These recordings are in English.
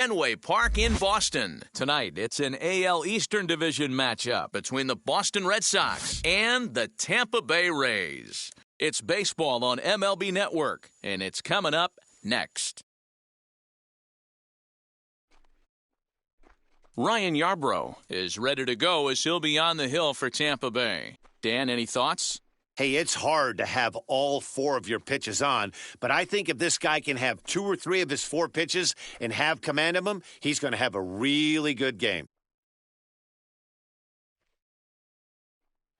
Fenway Park in Boston. Tonight, it's an AL Eastern Division matchup between the Boston Red Sox and the Tampa Bay Rays. It's baseball on MLB Network, and it's coming up next. Ryan Yarbrough is ready to go as he'll be on the hill for Tampa Bay. Dan, any thoughts? Hey, it's hard to have all 4 of your pitches on, but I think if this guy can have 2 or 3 of his 4 pitches and have command of them, he's going to have a really good game.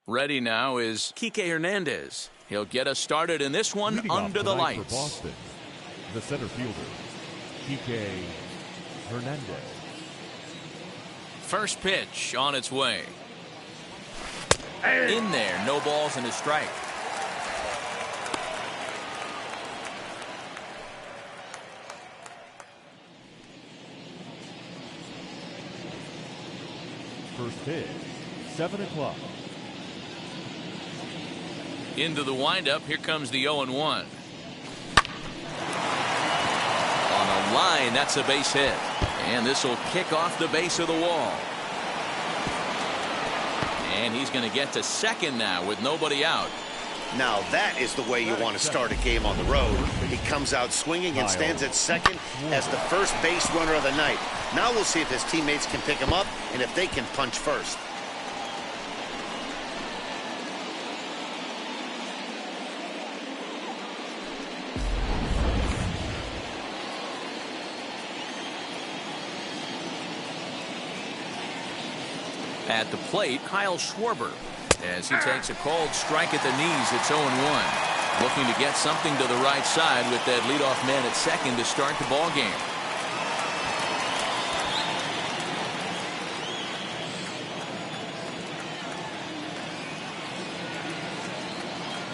Ready now is Kike Hernandez. He'll get us started in this one under the lights. For Boston, the center fielder, Kike Hernandez. First pitch on its way. In there, no balls and a strike. First pitch, 7 o'clock. Into the windup, here comes the 0-1. On a line, that's a base hit. And this will kick off the base of the wall. And he's going to get to second now with nobody out. Now that is the way you want to start a game on the road. He comes out swinging and stands at second as the first base runner of the night. Now we'll see if his teammates can pick him up and if they can punch first. At the plate, Kyle Schwarber. As he takes a cold strike at the knees, it's 0-1. Looking to get something to the right side with that leadoff man at second to start the ball game.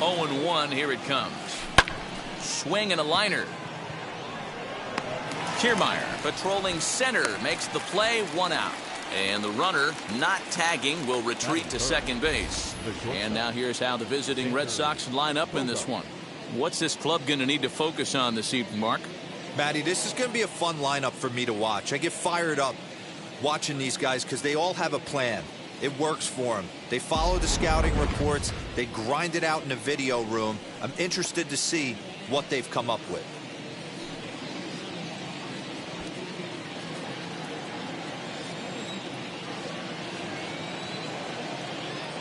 (0-1), here it comes. Swing and a liner. Kiermaier patrolling center makes the play, 1 out. And the runner, not tagging, will retreat to second base. And now here's how the visiting Red Sox line up in this one. What's this club going to need to focus on this evening, Mark? Matty, this is going to be a fun lineup for me to watch. I get fired up watching these guys because they all have a plan. It works for them. They follow the scouting reports. They grind it out in the video room. I'm interested to see what they've come up with.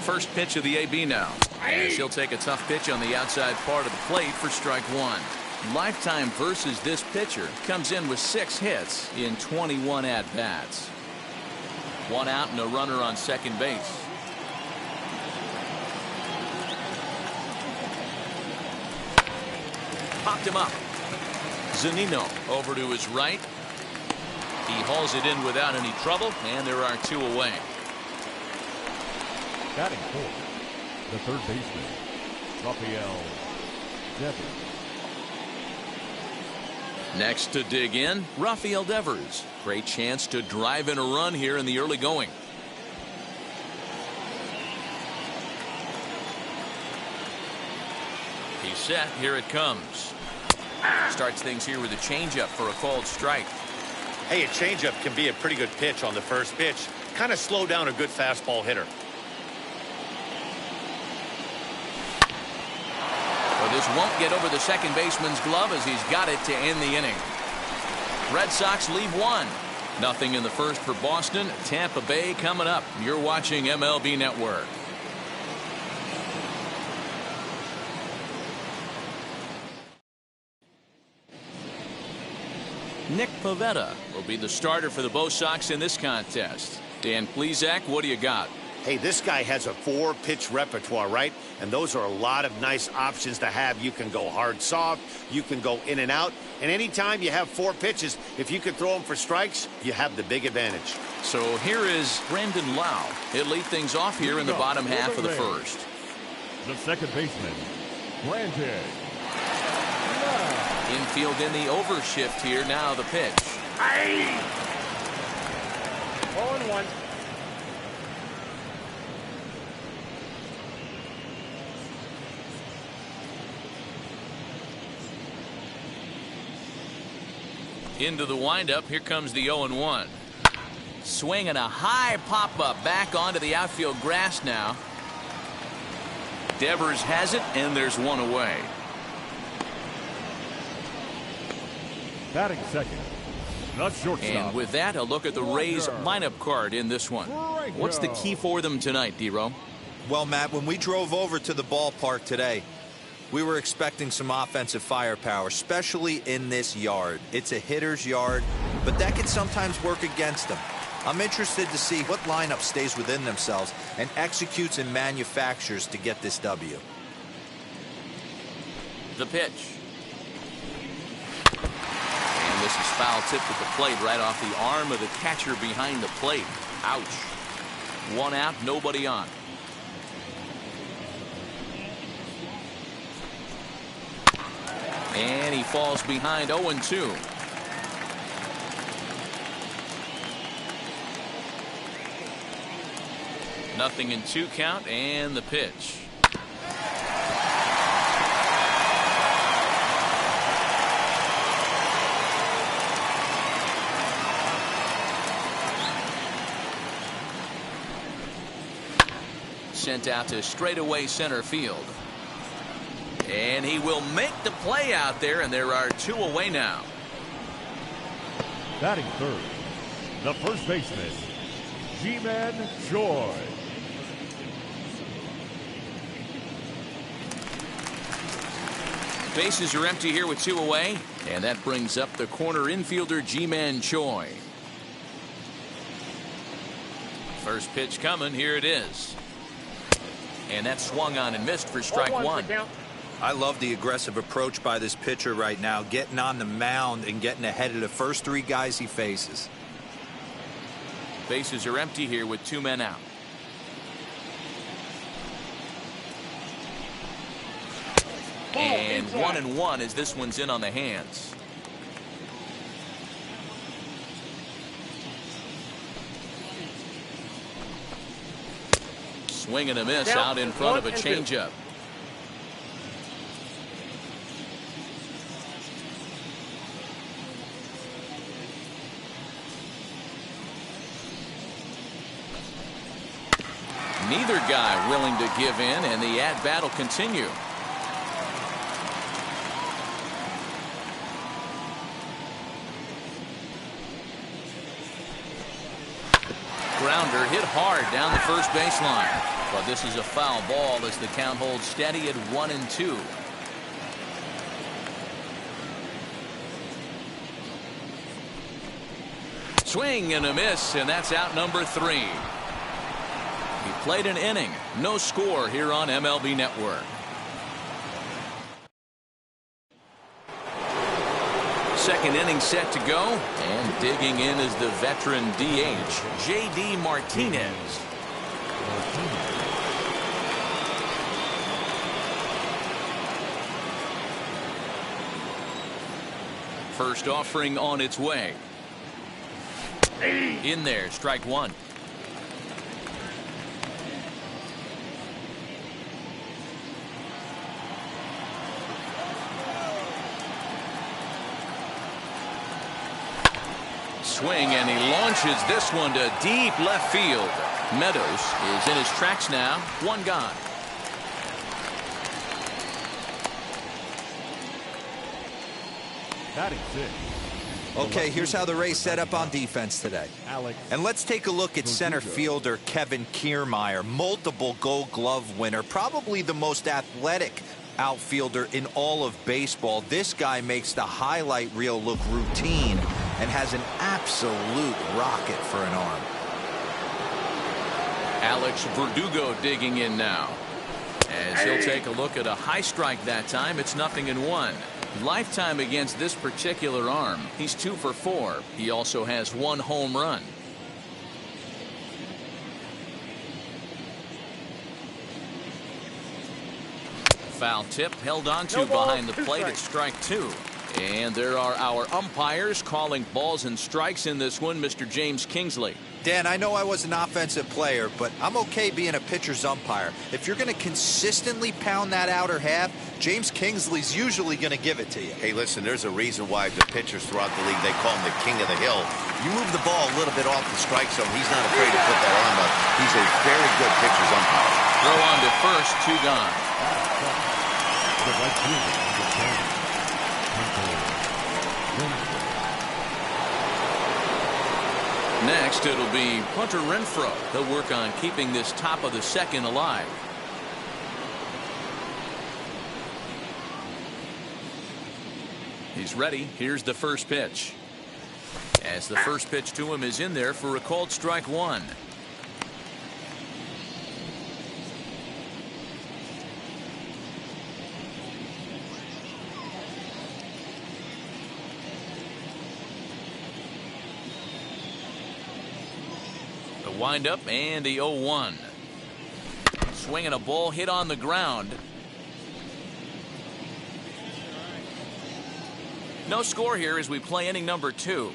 First pitch of the AB now. And she'll take a tough pitch on the outside part of the plate for strike 1. Lifetime versus this pitcher comes in with 6 hits in 21 at-bats. 1 out and a runner on second base. Popped him up. Zunino over to his right. He hauls it in without any trouble, and there are 2 away. Batting fourth, the third baseman, Rafael Devers. Next to dig in, Rafael Devers. Great chance to drive in a run here in the early going. He's set. Here it comes. Starts things here with a changeup for a called strike. Hey, a changeup can be a pretty good pitch on the first pitch. Kind of slow down a good fastball hitter. This won't get over the second baseman's glove as he's got it to end the inning. Red Sox leave 1-0 in the first for Boston. Tampa Bay coming up. You're watching MLB Network. Nick Pivetta will be the starter for the Bo Sox in this contest. Dan Plesac, what do you got? Hey, this guy has a 4-pitch repertoire, right? And those are a lot of nice options to have. You can go hard, soft. You can go in and out. And anytime you have 4 pitches, if you can throw them for strikes, you have the big advantage. So here is Brandon Lau. He'll lead things off here in the bottom half of the first. The second baseman, Brandon Lau. Infield in the overshift here. Now the pitch. 0-1. Into the windup. Here comes the 0-1. Swinging a high pop-up back onto the outfield grass now. Devers has it, and there's one away. Batting second, the shortstop. And with that, a look at the Rays lineup card in this one. What's the key for them tonight, D-Row? Well, Matt, when we drove over to the ballpark today, we were expecting some offensive firepower, especially in this yard. It's a hitter's yard, but that can sometimes work against them. I'm interested to see what lineup stays within themselves and executes and manufactures to get this W. The pitch. And this is foul tipped at the plate right off the arm of the catcher behind the plate. Ouch. One out, nobody on. And he falls behind 0-2. Nothing in 2 count, and the pitch. Sent out to straightaway center field. And he will make the play out there, and there are 2 away now. Batting third, the first baseman, Ji-Man Choi. Bases are empty here with 2 away, and that brings up the corner infielder Ji-Man Choi. First pitch coming, here it is. And that swung on and missed for strike 1. I love the aggressive approach by this pitcher right now, getting on the mound and getting ahead of the first 3 guys he faces. Bases are empty here with 2 men out. And 1-1 as this one's in on the hands. Swing and a miss out in front of a changeup. Neither guy willing to give in, and the at-bat will continue. Grounder hit hard down the first baseline. But this is a foul ball as the count holds steady at 1-2. Swing and a miss, and that's out number 3. He played an inning. No score here on MLB Network. Second inning set to go, and digging in is the veteran DH, J.D. Martinez. First offering on its way. In there, strike 1. Swing, and he launches this one to deep left field. Meadows is in his tracks now. 1 gone. Batting 6. Okay, here's how the Rays set up on defense today. And let's take a look at center fielder Kevin Kiermaier, multiple Gold Glove winner, probably the most athletic outfielder in all of baseball. This guy makes the highlight reel look routine and has an absolute rocket for an arm. Alex Verdugo digging in now. As he'll take a look at a high strike that time. It's 0-1. Lifetime against this particular arm. He's 2 for 4. He also has 1 home run. Foul tip held on to behind the plate at strike 2. And there are our umpires calling balls and strikes in this one, Mr. James Kingsley. Dan, I know I was an offensive player, but I'm okay being a pitcher's umpire. If you're going to consistently pound that outer half, James Kingsley's usually going to give it to you. Hey, listen, there's a reason why the pitchers throughout the league, they call him the king of the hill. You move the ball a little bit off the strike zone, he's not afraid to put that arm up. He's a very good pitcher's umpire. Throw on to first, 2 gone. Next, it'll be Hunter Renfroe. He'll work on keeping this top of the second alive. He's ready. Here's the first pitch. As the first pitch to him is in there for a called strike 1. Wind up and the 0-1. Swinging a ball hit on the ground. No score here as we play inning number 2.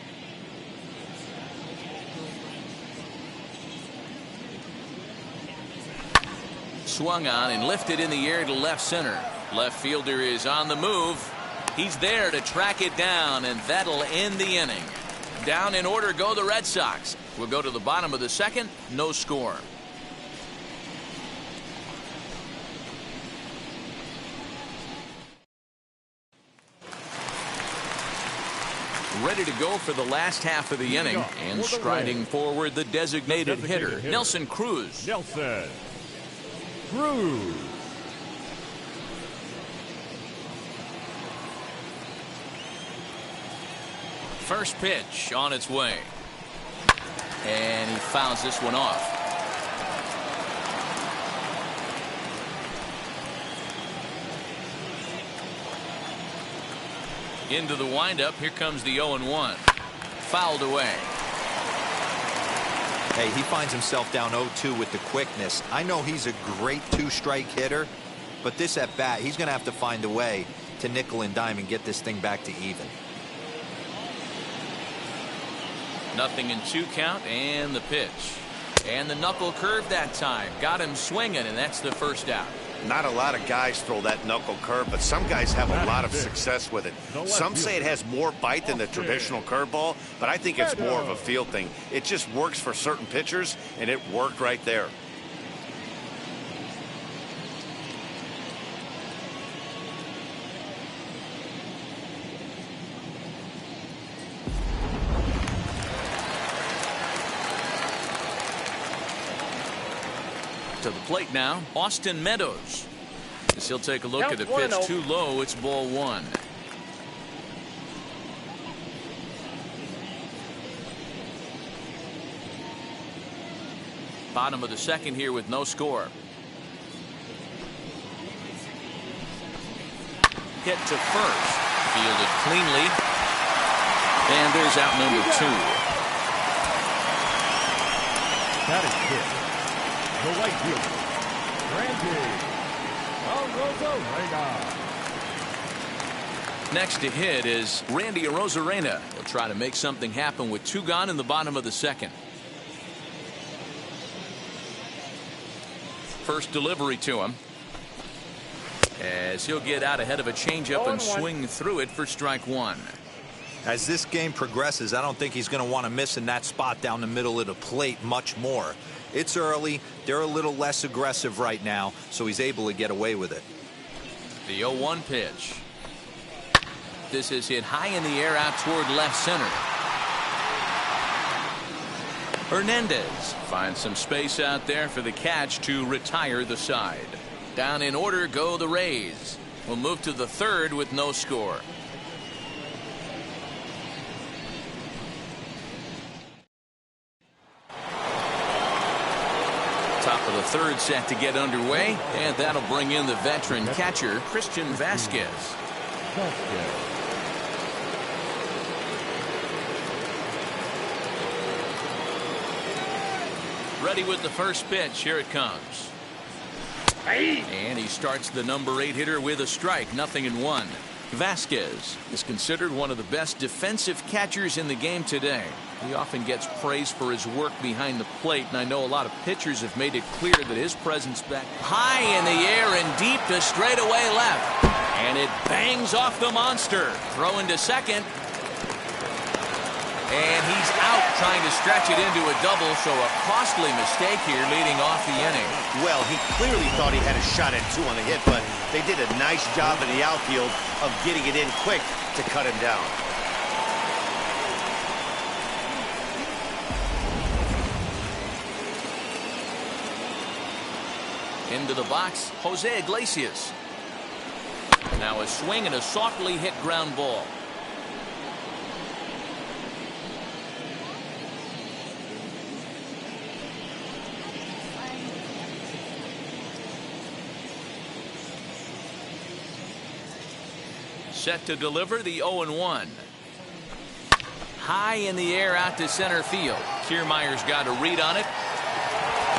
Swung on and lifted in the air to left center. Left fielder is on the move. He's there to track it down, and that'll end the inning. Down in order go the Red Sox. We'll go to the bottom of the second. No score. Ready to go for the last half of the inning. And striding forward, the designated hitter, Nelson Cruz. Nelson Cruz. First pitch on its way. And he fouls this one off. Into the windup. Here comes the 0-1. Fouled away. Hey, he finds himself down 0-2 with the quickness. I know he's a great 2-strike hitter, but this at bat, he's going to have to find a way to nickel and dime and get this thing back to even. Nothing in 2 count, and the pitch. And the knuckle curve that time. Got him swinging, and that's the first out. Not a lot of guys throw that knuckle curve, but some guys have a lot of success with it. Some say it has more bite than the traditional curveball, but I think it's more of a feel thing. It just works for certain pitchers, and it worked right there. To the plate now, Austin Meadows. As he'll take a look at the pitch too low. It's ball 1. Bottom of the second here with no score. Hit to first. Fielded cleanly. And there's out number 2. That is good. The right fielder, Randy Arozarena. Next to hit is Randy Arozarena. He'll try to make something happen with 2 gone in the bottom of the second. First delivery to him. As he'll get out ahead of a changeup and swing through it for strike 1. As this game progresses, I don't think he's going to want to miss in that spot down the middle of the plate much more. It's early. They're a little less aggressive right now, so he's able to get away with it. The 0-1 pitch. This is hit high in the air out toward left center. Hernandez finds some space out there for the catch to retire the side. Down in order go the Rays. We'll move to the third with no score. Top of the third set to get underway, and that'll bring in the veteran catcher, Christian Vasquez. Ready with the first pitch. Here it comes. And he starts the number 8 hitter with a strike. 0-1. Vasquez is considered one of the best defensive catchers in the game today. He often gets praise for his work behind the plate, and I know a lot of pitchers have made it clear that his presence back high in the air and deep to straightaway left. And it bangs off the monster. Throw into second. And he's out trying to stretch it into a double, so a costly mistake here leading off the inning. Well, he clearly thought he had a shot at 2 on the hit, but they did a nice job in the outfield of getting it in quick to cut him down. Into the box, Jose Iglesias. Now a swing and a softly hit ground ball. Set to deliver the 0-1. High in the air out to center field. Kiermaier's got a read on it.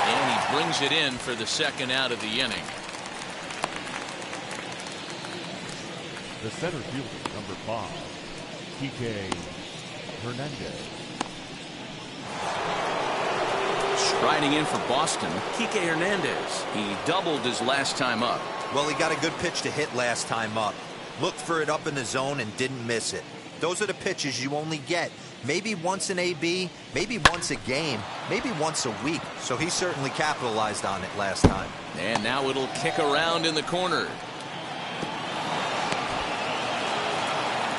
And he brings it in for the second out of the inning. The center fielder, number 5, Kike Hernandez. Striding in for Boston, Kike Hernandez. He doubled his last time up. Well, he got a good pitch to hit last time up. Looked for it up in the zone and didn't miss it. Those are the pitches you only get maybe once in AB, maybe once a game, maybe once a week. So he certainly capitalized on it last time. And now it'll kick around in the corner.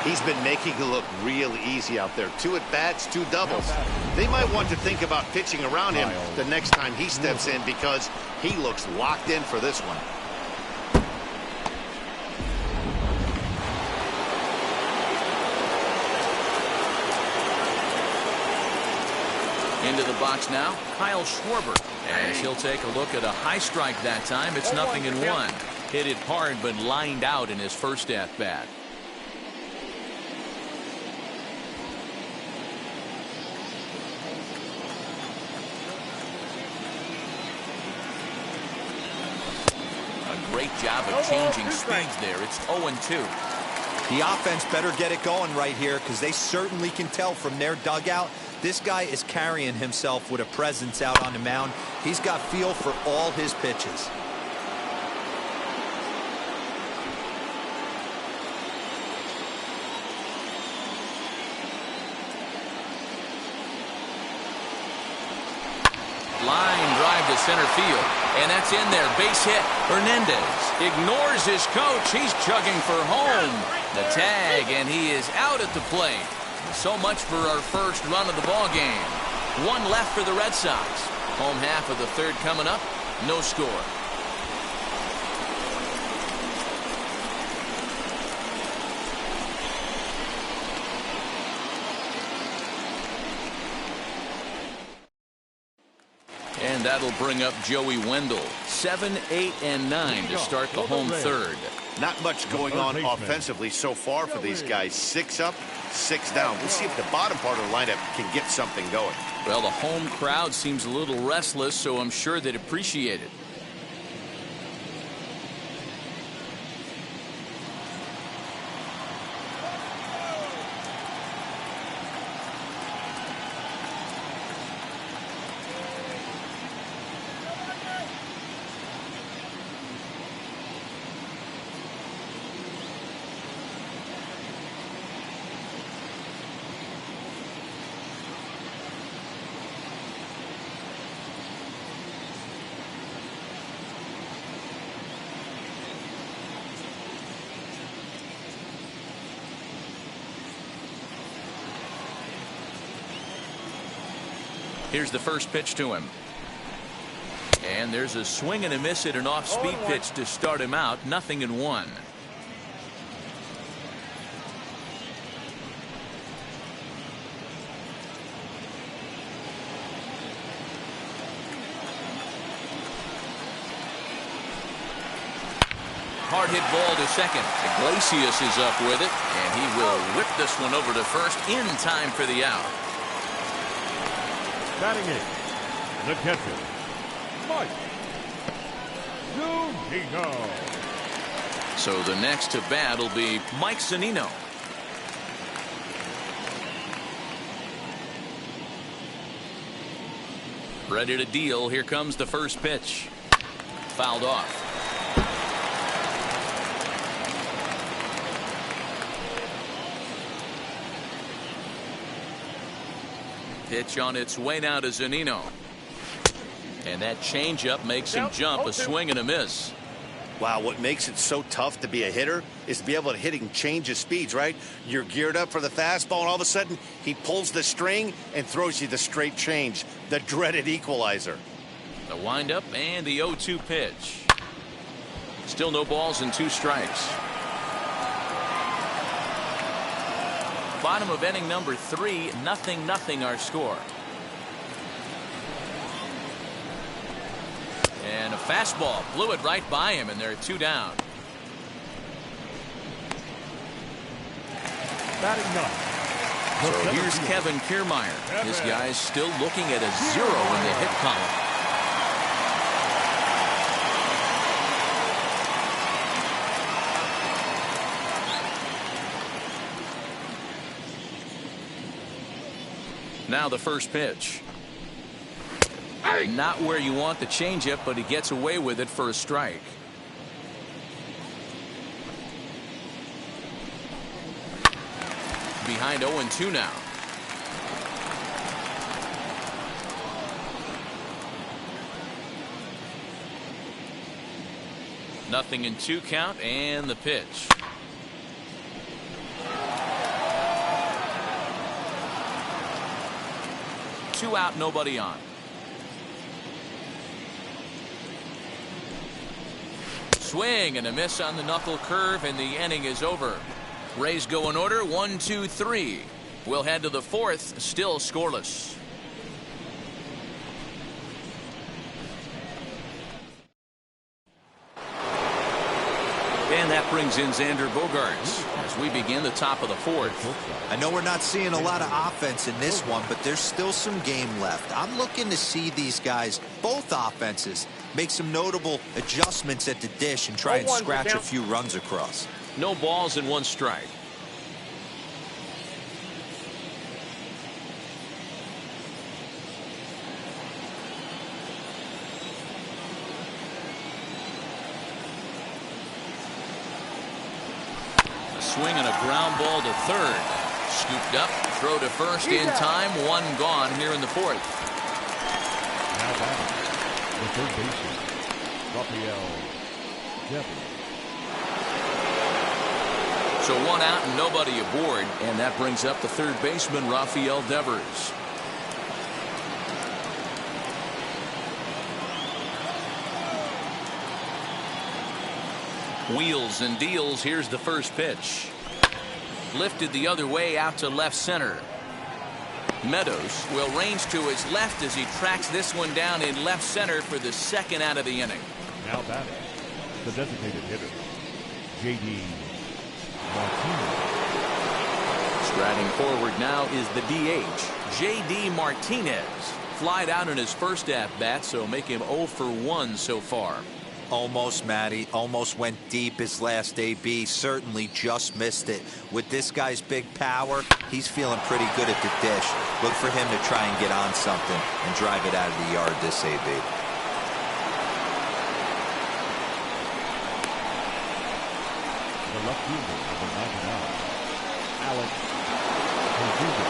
He's been making it look real easy out there. 2 at-bats, 2 doubles. They might want to think about pitching around him the next time he steps in because he looks locked in for this one. Into the box now, Kyle Schwarber. As he'll take a look at a high strike that time. It's 0-1. Hit it hard, but lined out in his first at-bat. A great job of changing speeds there. It's 0-2. The offense better get it going right here because they certainly can tell from their dugout this guy is carrying himself with a presence out on the mound. He's got feel for all his pitches. Line drive to center field. And that's in there. Base hit. Hernandez ignores his coach. He's chugging for home. The tag, and he is out at the plate. So much for our first run of the ball game. 1 left for the Red Sox. Home half of the third coming up. No score. And that'll bring up Joey Wendell. 7, 8, and 9 to start the home third. Not much going on offensively so far for these guys. 6 up, 6 down. We'll see if the bottom part of the lineup can get something going. Well, the home crowd seems a little restless, so I'm sure they'd appreciate it. Here's the first pitch to him. And there's a swing and a miss at an off-speed pitch to start him out. 0-1. Hard hit ball to second. Iglesias is up with it, and he will whip this one over to first in time for the out. Batting in, the catcher, Mike Zunino. So the next to bat will be Mike Zunino. Ready to deal. Here comes the first pitch. Fouled off. Pitch on its way now to Zunino. And that changeup makes him jump. A swing and a miss. Wow, what makes it so tough to be a hitter is to be able to hit and change his speeds, right? You're geared up for the fastball, and all of a sudden, he pulls the string and throws you the straight change, the dreaded equalizer. The windup and the 0-2 pitch. Still no balls and 2 strikes. Bottom of inning number 3, 0-0 our score. And a fastball blew it right by him, and they're 2 down. Batting ninth. So here's Kevin Kiermaier. This guy's still looking at a 0 in the hit column. Now the first pitch. Not where you want the changeup, but he gets away with it for a strike. Behind 0-2 now. Nothing in 2 count, and the pitch. Two out, nobody on. Swing and a miss on the knuckle curve, and the inning is over. Rays go in order, 1, 2, 3. We'll head to the 4th, still scoreless. And that brings in Xander Bogaerts as we begin the top of the 4th. I know we're not seeing a lot of offense in this one, but there's still some game left. I'm looking to see these guys, both offenses, make some notable adjustments at the dish and try and scratch a few runs across. No balls and 1 strike. Swing and a ground ball to third. Scooped up, throw to first in time. 1 gone here in the 4th. Now batting, the third baseman, Rafael Devers. So 1 out and nobody aboard, and that brings up the third baseman, Rafael Devers. Wheels and deals. Here's the first pitch. Lifted the other way out to left center. Meadows will range to his left as he tracks this one down in left center for the 2nd out of the inning. Now batting, the designated hitter, J.D. Martinez. Striding forward now is the DH, J.D. Martinez. Flied out in his first at-bat, so make him 0 for 1 so far. Almost, Matty. Almost went deep his last AB. Certainly just missed it. With this guy's big power, he's feeling pretty good at the dish. Look for him to try and get on something and drive it out of the yard this AB. The left fielder of the Nacional, Alex Verdugo.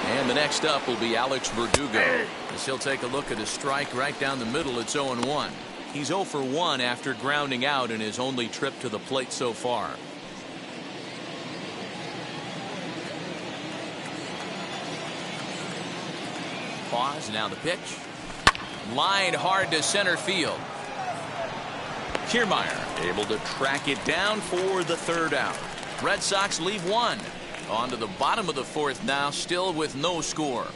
And the next up will be Alex Verdugo. As he'll take a look at a strike right down the middle. It's 0-1. He's 0 for 1 after grounding out in his only trip to the plate so far. Pause, now the pitch. Lined hard to center field. Kiermaier able to track it down for the 3rd out. Red Sox leave 1. On to the bottom of the 4th now, still with no score.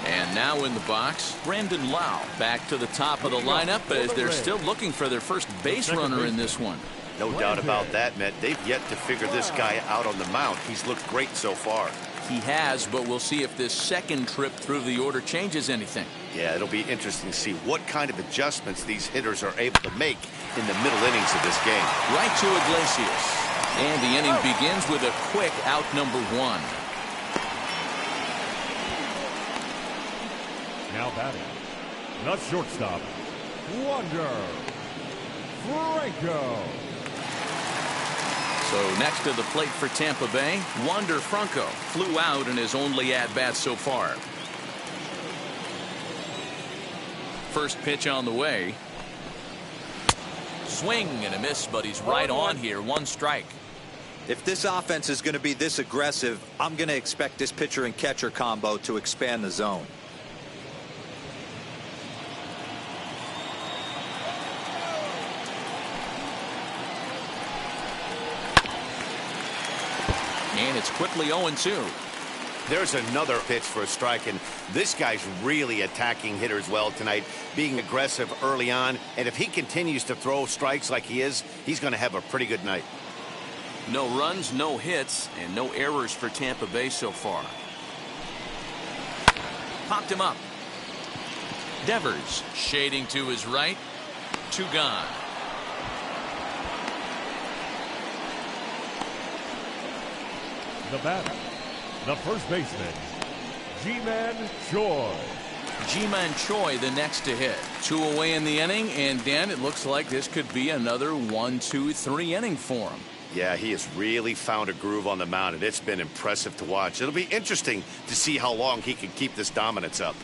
And now in the box, Brandon Lau back to the top of the lineup as they're still looking for their first base runner in this one. No doubt about that, Matt. They've yet to figure this guy out on the mound. He's looked great so far. He has, but we'll see if this second trip through the order changes anything. Yeah, it'll be interesting to see what kind of adjustments these hitters are able to make in the middle innings of this game. Right to Iglesias. And the inning begins with a quick out number 1. Now batting, the shortstop, Wander Franco. So next to the plate for Tampa Bay, Wander Franco flew out in his only at-bat so far. First pitch on the way. Swing and a miss, but he's right on here. 1 strike. If this offense is going to be this aggressive, I'm going to expect this pitcher and catcher combo to expand the zone. And it's quickly 0-2. There's another pitch for a strike, and this guy's really attacking hitters well tonight, being aggressive early on. And if he continues to throw strikes like he is, he's going to have a pretty good night. No runs, no hits, and no errors for Tampa Bay so far. Popped him up. Devers shading to his right. 2 gone. The batter, the first baseman, Ji-Man Choi. Ji-Man Choi the next to hit. 2 away in the inning, and Dan, it looks like this could be another 1-2-3 inning for him. Yeah, he has really found a groove on the mound, and it's been impressive to watch. It'll be interesting to see how long he can keep this dominance up.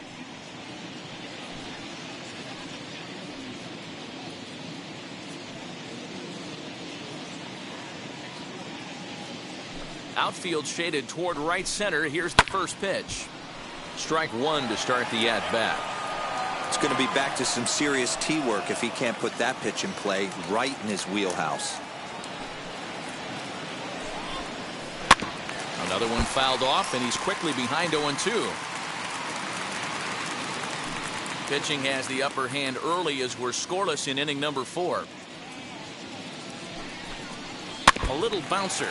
Outfield shaded toward right center. Here's the first pitch. Strike 1 to start the at-bat. It's going to be back to some serious tee work if he can't put that pitch in play right in his wheelhouse. Another one fouled off, and he's quickly behind 0-2. Pitching has the upper hand early as we're scoreless in inning number 4. A little bouncer.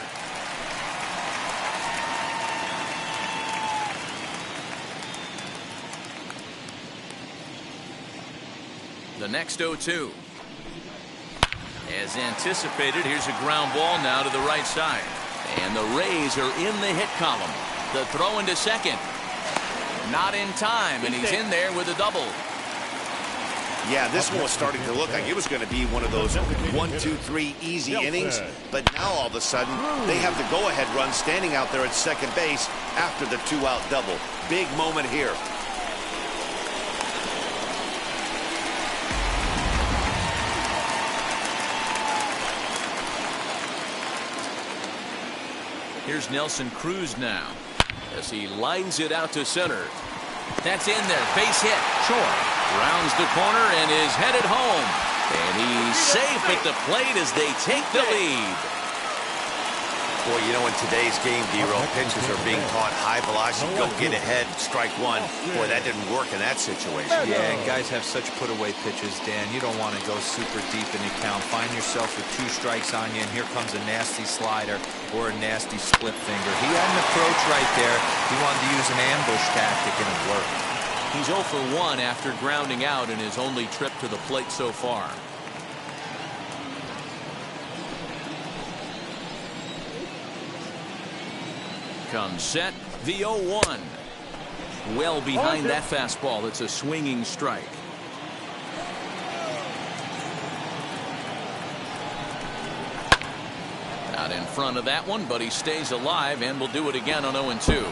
The next 0-2. As anticipated, here's a ground ball now to the right side. And the Rays are in the hit column. The throw into second. Not in time, and he's in there with a double. Yeah, this one was starting to look like it was going to be one of those 1-2-3 easy innings. But now all of a sudden, they have the go-ahead run standing out there at second base after the 2-out double. Big moment here. Here's Nelson Cruz now as he lines it out to center. That's in there. Base hit. Choi rounds the corner and is headed home. And he's safe at the plate as they take the lead. Boy, you know, in today's game, D-Roll, pitchers are being taught high velocity, go get ahead, strike 1. Boy, that didn't work in that situation. Yeah, and guys have such put-away pitches, Dan. You don't want to go super deep in the count. Find yourself with 2 strikes on you, and here comes a nasty slider or a nasty split finger. He had an approach right there. He wanted to use an ambush tactic, and it worked. He's 0 for 1 after grounding out in his only trip to the plate so far. Comes set, the 0-1. Well behind that fastball. It's a swinging strike. Out in front of that one, but he stays alive and will do it again on 0-2.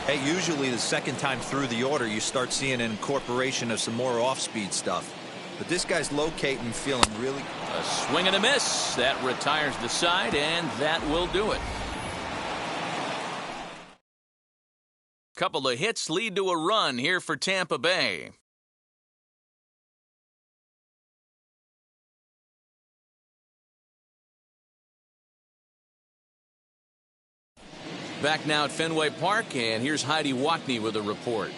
Hey, usually the second time through the order, you start seeing an incorporation of some more off-speed stuff. But this guy's locating, feeling really... A swing and a miss. That retires the side, and that will do it. Couple of hits lead to a run here for Tampa Bay. Back now at Fenway Park, and here's Heidi Wackney with a report.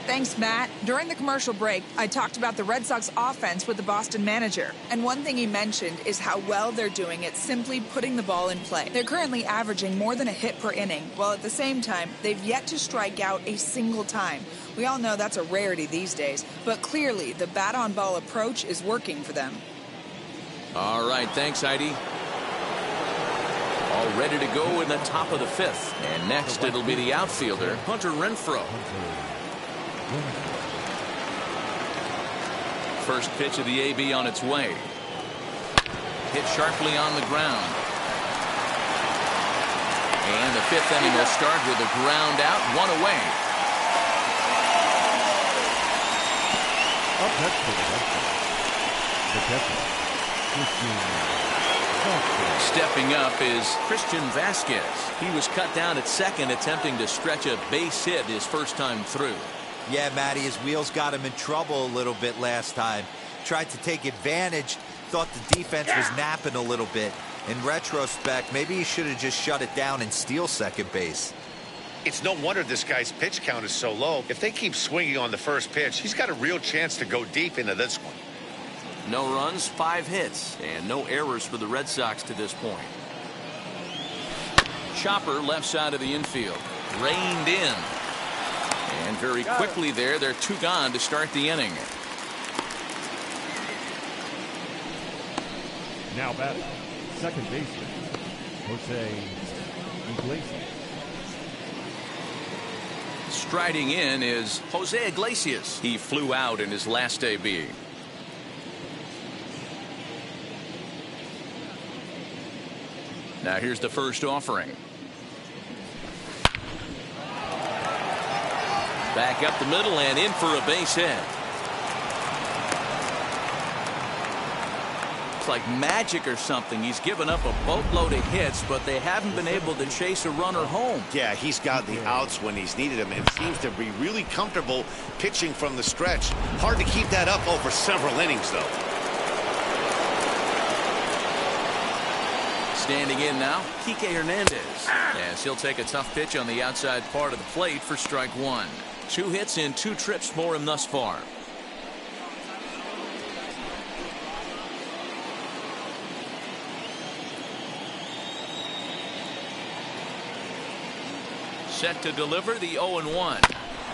Thanks, Matt. During the commercial break, I talked about the Red Sox offense with the Boston manager. And one thing he mentioned is how well they're doing at simply putting the ball in play. They're currently averaging more than a hit per inning, while at the same time, they've yet to strike out a single time. We all know that's a rarity these days, but clearly the bat-on-ball approach is working for them. All right, thanks, Heidi. All ready to go in the top of the fifth. And next it'll be the outfielder, Hunter Renfroe. First pitch of the AB on its way. Hit sharply on the ground. And the fifth inning will start with a ground out, one away. Up next for the Red Sox, the catcher, Stepping up is Christian Vasquez. He was cut down at second, attempting to stretch a base hit his first time through. Yeah, Matty, his wheels got him in trouble a little bit last time. Tried to take advantage, thought the defense was napping a little bit. In retrospect, maybe he should have just shut it down and steal second base. It's no wonder this guy's pitch count is so low. If they keep swinging on the first pitch, he's got a real chance to go deep into this one. No runs, 5 hits, and no errors for the Red Sox to this point. Chopper left side of the infield. Reined in. And very quickly there, they're 2 gone to start the inning. now batting, second baseman, Jose Iglesias. Striding in is Jose Iglesias. He flew out in his last AB. Now here's the first offering. Back up the middle and in for a base hit. It's like magic or something. He's given up a boatload of hits, but they haven't been able to chase a runner home. Yeah, he's got the outs when he's needed them and seems to be really comfortable pitching from the stretch. Hard to keep that up over several innings, though. Standing in now, Kike Hernandez, as he'll take a tough pitch on the outside part of the plate for strike one. 2 hits in 2 trips for him thus far. Set to deliver the 0-1.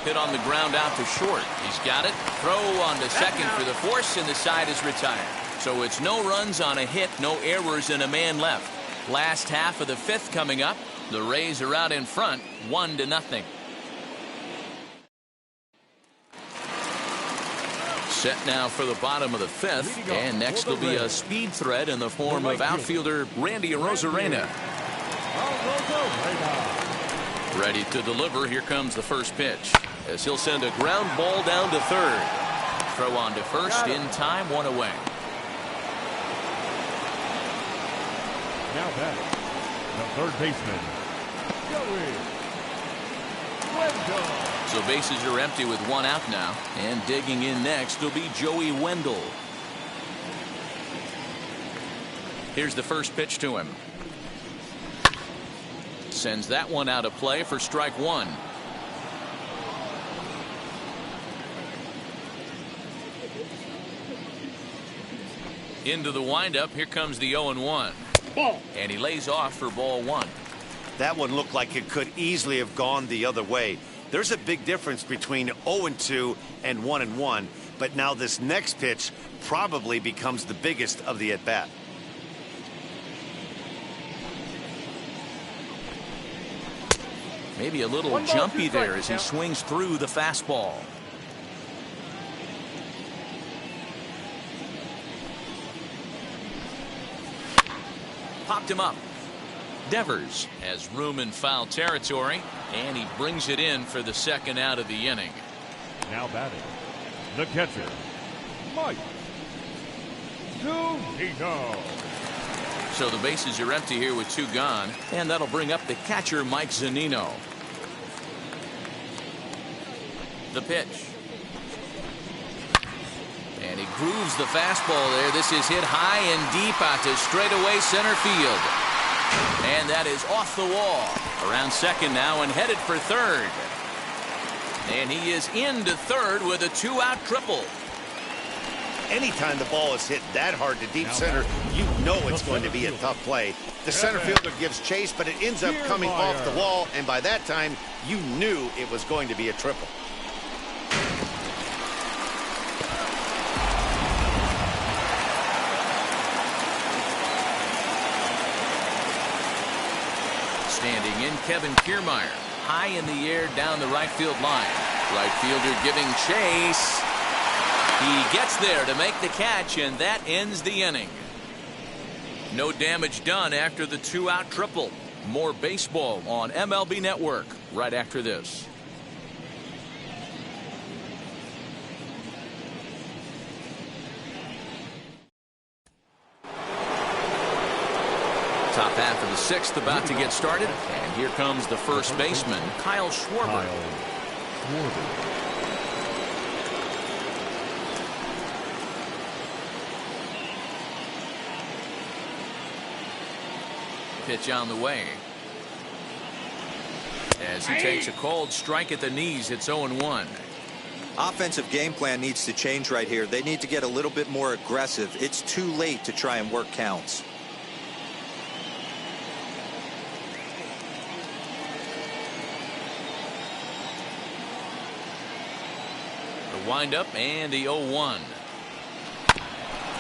Hit on the ground out to short. He's got it. Throw on to second for the force, and the side is retired. So it's no runs on a hit, no errors, and a man left. Last half of the 5th coming up. The Rays are out in front, 1-0. Set now for the bottom of the 5th, and next will be a speed threat in the form of outfielder Randy Arozarena. Ready to deliver. Here comes the first pitch, as he'll send a ground ball down to third. Throw on to first in time, 1 away. Now batting, the third baseman, Joey Wendell. So bases are empty with 1 out now, and digging in next will be Joey Wendell. Here's the first pitch to him. Sends that one out of play for strike 1. Into the windup. Here comes the 0-1. And he lays off for ball 1. That one looked like it could easily have gone the other way. There's a big difference between 0-2 and 1-1, but now this next pitch probably becomes the biggest of the at-bat. Maybe a little jumpy there as he swings through the fastball. Popped him up. Devers has room in foul territory, and he brings it in for the second out of the inning. Now batting, the catcher, Mike Zunino. So the bases are empty here with 2 gone, and that'll bring up the catcher, Mike Zunino. The pitch. And he grooves the fastball there. This is hit high and deep out to straightaway center field. And that is off the wall. Around second now and headed for third. And he is into third with a 2-out triple. Anytime the ball is hit that hard to deep center, you know it's going to be a tough play. The center fielder gives chase, but it ends up coming off the wall, and by that time, you knew it was going to be a triple. Standing in, Kevin Kiermaier. High in the air down the right field line. Right fielder giving chase. He gets there to make the catch, and that ends the inning. No damage done after the 2-out triple. More baseball on MLB Network right after this. Top half of the 6th about to get started, and here comes the first baseman, Kyle Schwarber. Pitch on the way. As he takes a cold strike at the knees, it's 0-1. Offensive game plan needs to change right here. They need to get a little bit more aggressive. It's too late to try and work counts. The windup and the 0-1.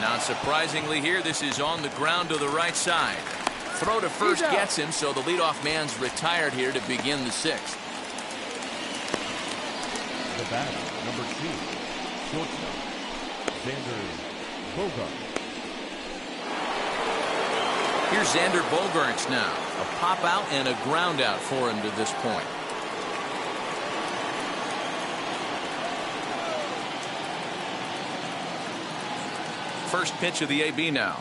Not surprisingly here, this is on the ground to the right side. Throw to first gets him, so the leadoff man's retired here to begin the 6th. The batter, number 2, shortstop, Xander Bogaerts. Here's Xander Bogaerts now. A pop out and a ground out for him to this point. First pitch of the AB now.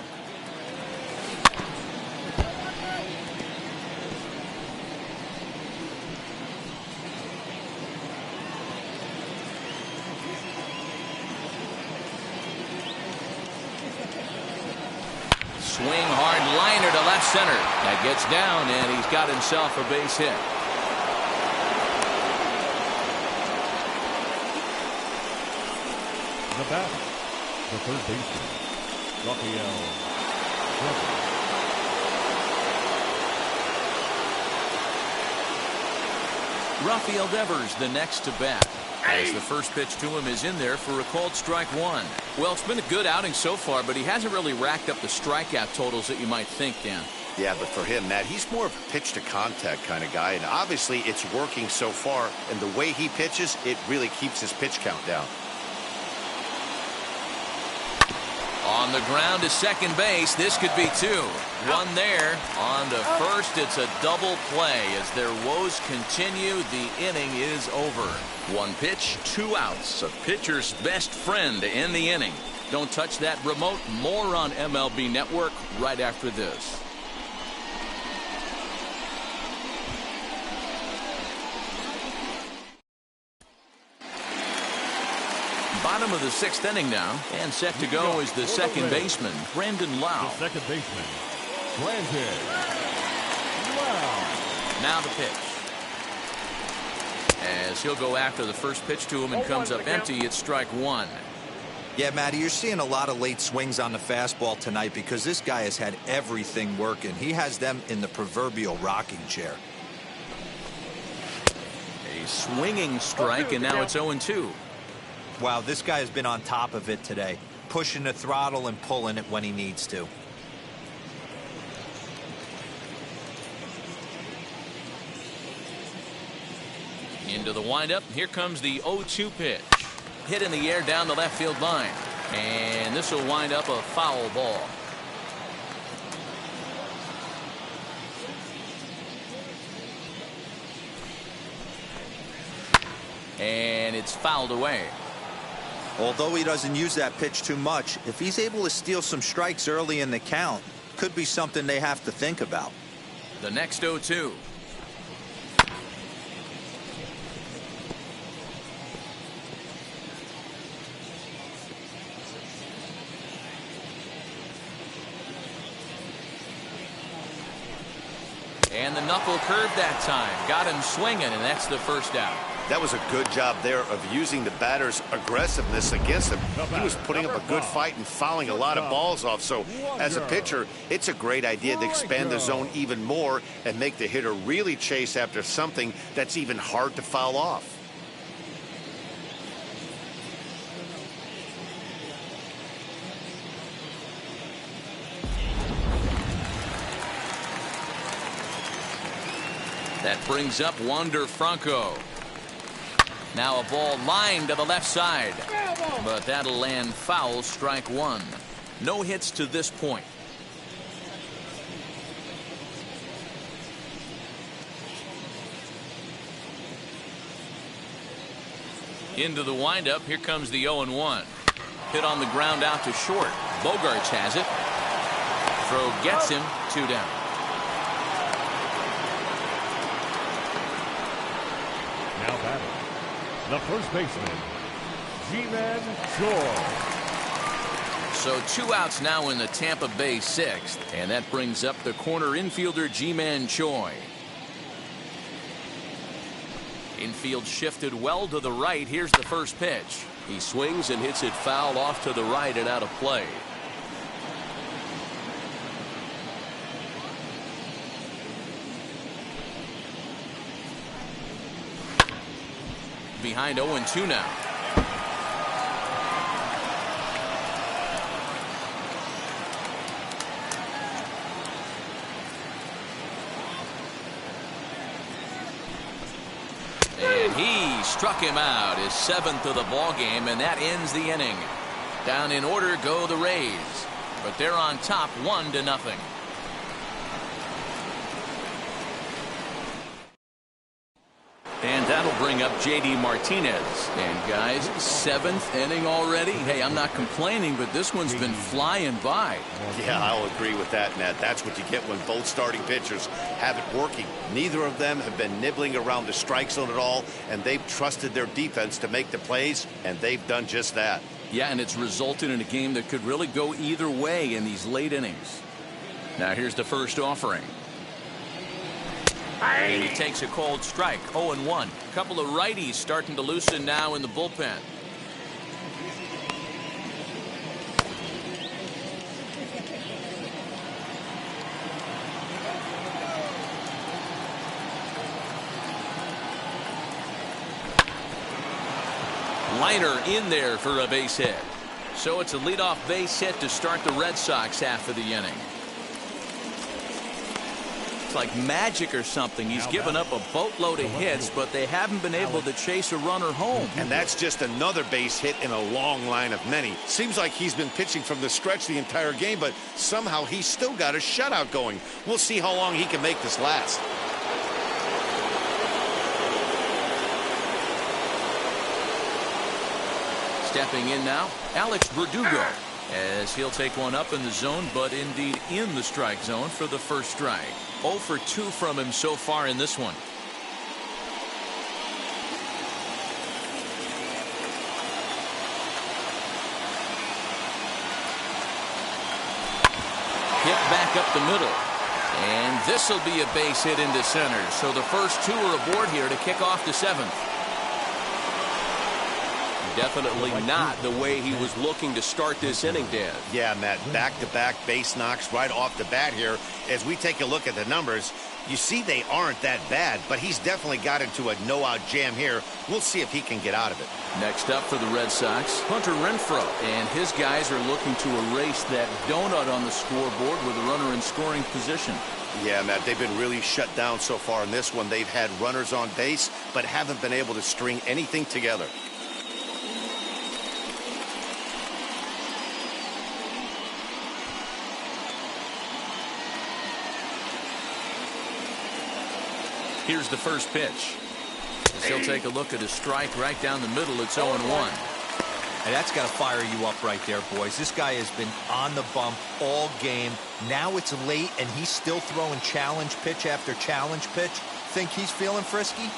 Swing hard liner to left center. That gets down, and he's got himself a base hit. The batter, the third baseman, Rafael. Rafael Devers the next to bat. As the first pitch to him is in there for a called strike 1. Well, it's been a good outing so far, but he hasn't really racked up the strikeout totals that you might think, Dan. Yeah, but for him, Matt, he's more of a pitch to contact kind of guy, and obviously it's working so far, and the way he pitches, it really keeps his pitch count down. On the ground to second base. This could be 2. One there. On to first. It's a double play. As their woes continue, the inning is over. 1 pitch, 2 outs. A pitcher's best friend in the inning. Don't touch that remote. More on MLB Network right after this. Bottom of the 6th inning now, and set to go is the second baseman, Brandon Lau. The second baseman, Brandon Lau. Now the pitch. As he'll go after the first pitch to him and comes up empty, it's strike 1. Yeah, Matty, you're seeing a lot of late swings on the fastball tonight because this guy has had everything working. He has them in the proverbial rocking chair. A swinging strike, and now it's 0-2. Wow, this guy has been on top of it today, pushing the throttle and pulling it when he needs to. Into the windup. Here comes the 0-2 pitch. Hit in the air down the left field line. And this will wind up a foul ball. And it's fouled away. Although he doesn't use that pitch too much, if he's able to steal some strikes early in the count, could be something they have to think about. The next 0-2. And the knuckle curve that time. Got him swinging, and that's the first out. That was a good job there of using the batter's aggressiveness against him. He was putting up a good fight and fouling a lot of balls off. So as a pitcher, it's a great idea to expand the zone even more and make the hitter really chase after something that's even hard to foul off. That brings up Wander Franco. Now a ball lined to the left side, but that'll land foul, strike one. No hits to this point. Into the windup, here comes the 0-1. Hit on the ground out to short. Bogarts has it. Throw gets him, 2 down. Now batting, the first baseman, Ji-Man Choi. So 2 outs now in the Tampa Bay 6th, and that brings up the corner infielder Ji-Man Choi. Infield shifted well to the right. Here's the first pitch. He swings and hits it foul off to the right and out of play. Behind 0-2 now. And he struck him out, his 7th of the ball game, and that ends the inning. Down in order go the Rays, but they're on top 1-0. And that'll bring up J.D. Martinez. And guys, 7th inning already. Hey, I'm not complaining, but this one's been flying by. Yeah, I'll agree with that, Nat. That's what you get when both starting pitchers have it working. Neither of them have been nibbling around the strike zone at all, and they've trusted their defense to make the plays, and they've done just that. Yeah, and it's resulted in a game that could really go either way in these late innings. Now here's the first offering. And he takes a cold strike, 0-1. A couple of righties starting to loosen now in the bullpen. Liner in there for a base hit. So it's a leadoff base hit to start the Red Sox half of the inning. It's like magic or something. He's given up a boatload of hits, but they haven't been able to chase a runner home. And that's just another base hit in a long line of many. Seems like he's been pitching from the stretch the entire game, but somehow he's still got a shutout going. We'll see how long he can make this last. Stepping in now, Alex Verdugo, as he'll take one up in the zone, but indeed in the strike zone for the first strike. 0 for 2 from him so far in this one. Hit back up the middle. And this will be a base hit into center. So the first 2 are aboard here to kick off the 7th. Definitely not the way he was looking to start this inning, Dan. Yeah, Matt, back-to-back base knocks right off the bat here. As we take a look at the numbers, you see they aren't that bad, but he's definitely got into a no-out jam here. We'll see if he can get out of it. Next up for the Red Sox, Hunter Renfroe. And his guys are looking to erase that donut on the scoreboard with a runner in scoring position. Yeah, Matt, they've been really shut down so far in this one. They've had runners on base, but haven't been able to string anything together. Here's the first pitch. He'll take a look at a strike right down the middle. It's 0-1. And that's got to fire you up right there, boys. This guy has been on the bump all game. Now it's late, and he's still throwing challenge pitch after challenge pitch. Think he's feeling frisky?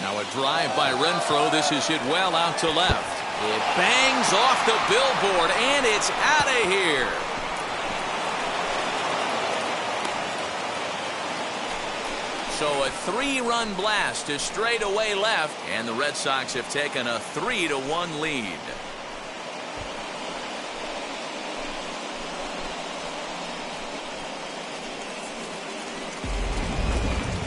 Now a drive by Renfroe. This is hit well out to left. It bangs off the billboard, and it's out of here. So a 3-run blast to straightaway left, and the Red Sox have taken a 3-1 lead.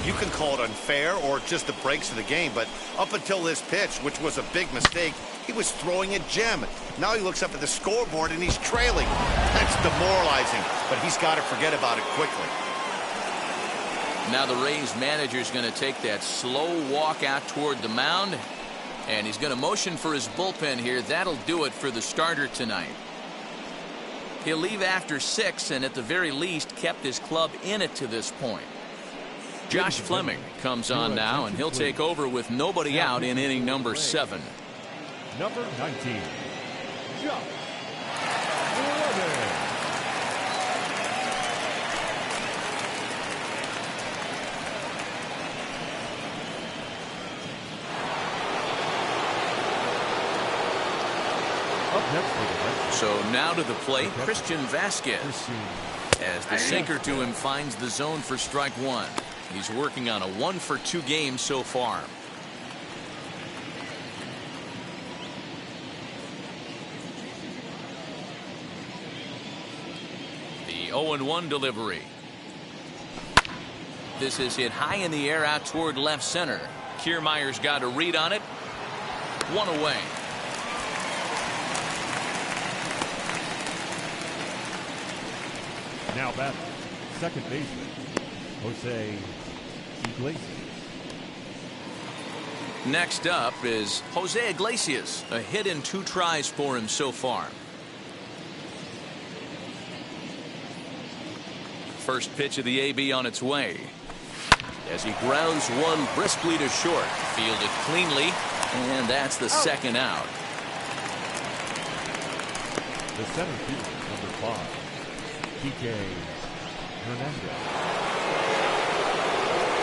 You can call it unfair or just the breaks of the game, but up until this pitch, which was a big mistake, he was throwing a gem. Now he looks up at the scoreboard and he's trailing. That's demoralizing, but he's got to forget about it quickly. Now the Rays manager is going to take that slow walk out toward the mound, and he's going to motion for his bullpen here. That'll do it for the starter tonight. He'll leave after 6, and at the very least kept his club in it to this point. Josh Fleming comes on now, and he'll take over with nobody out in inning number 7. Number 19, Josh Fleming. So now to the plate, Christian Vasquez, as the sinker to him finds the zone for strike 1. He's working on a 1-for-2 game so far. The 0-1 delivery. This is hit high in the air out toward left center. Kiermaier's got a read on it. 1 away. Now batting, second baseman, Jose Iglesias. Next up is Jose Iglesias. A hit in 2 tries for him so far. First pitch of the AB on its way. As he grounds one briskly to short. Fielded cleanly, and that's the second out. The center fielder, number 5. Hernandez.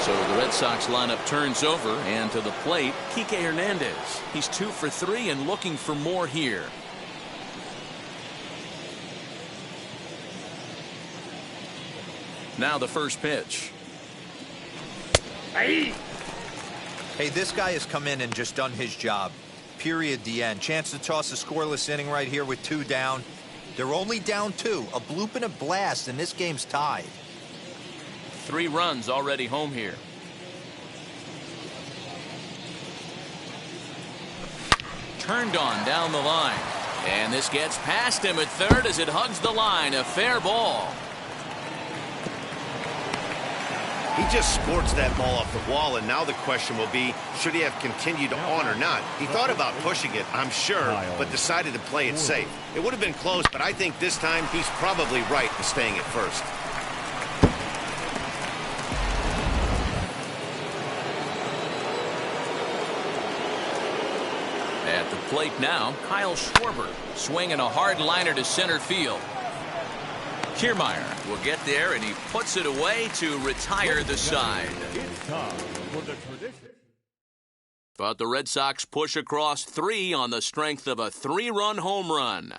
So the Red Sox lineup turns over, and to the plate, Kike Hernandez. He's 2 for 3 and looking for more here. Now the first pitch. Hey, this guy has come in and just done his job. Period. The end. Chance to toss a scoreless inning right here with 2 down. They're only down 2. A bloop and a blast, and this game's tied. 3 runs already home here. Turned on down the line. And this gets past him at third as it hugs the line. A fair ball. He just sports that ball off the wall, and now the question will be, should he have continued on or not? He thought about pushing it, I'm sure, but decided to play it safe. It would have been close, but I think this time he's probably right in staying at first. At the plate now, Kyle Schwarber swinging a hard liner to center field. Kiermaier will get there, and he puts it away to retire the side. But the Red Sox push across 3 on the strength of a 3-run home run.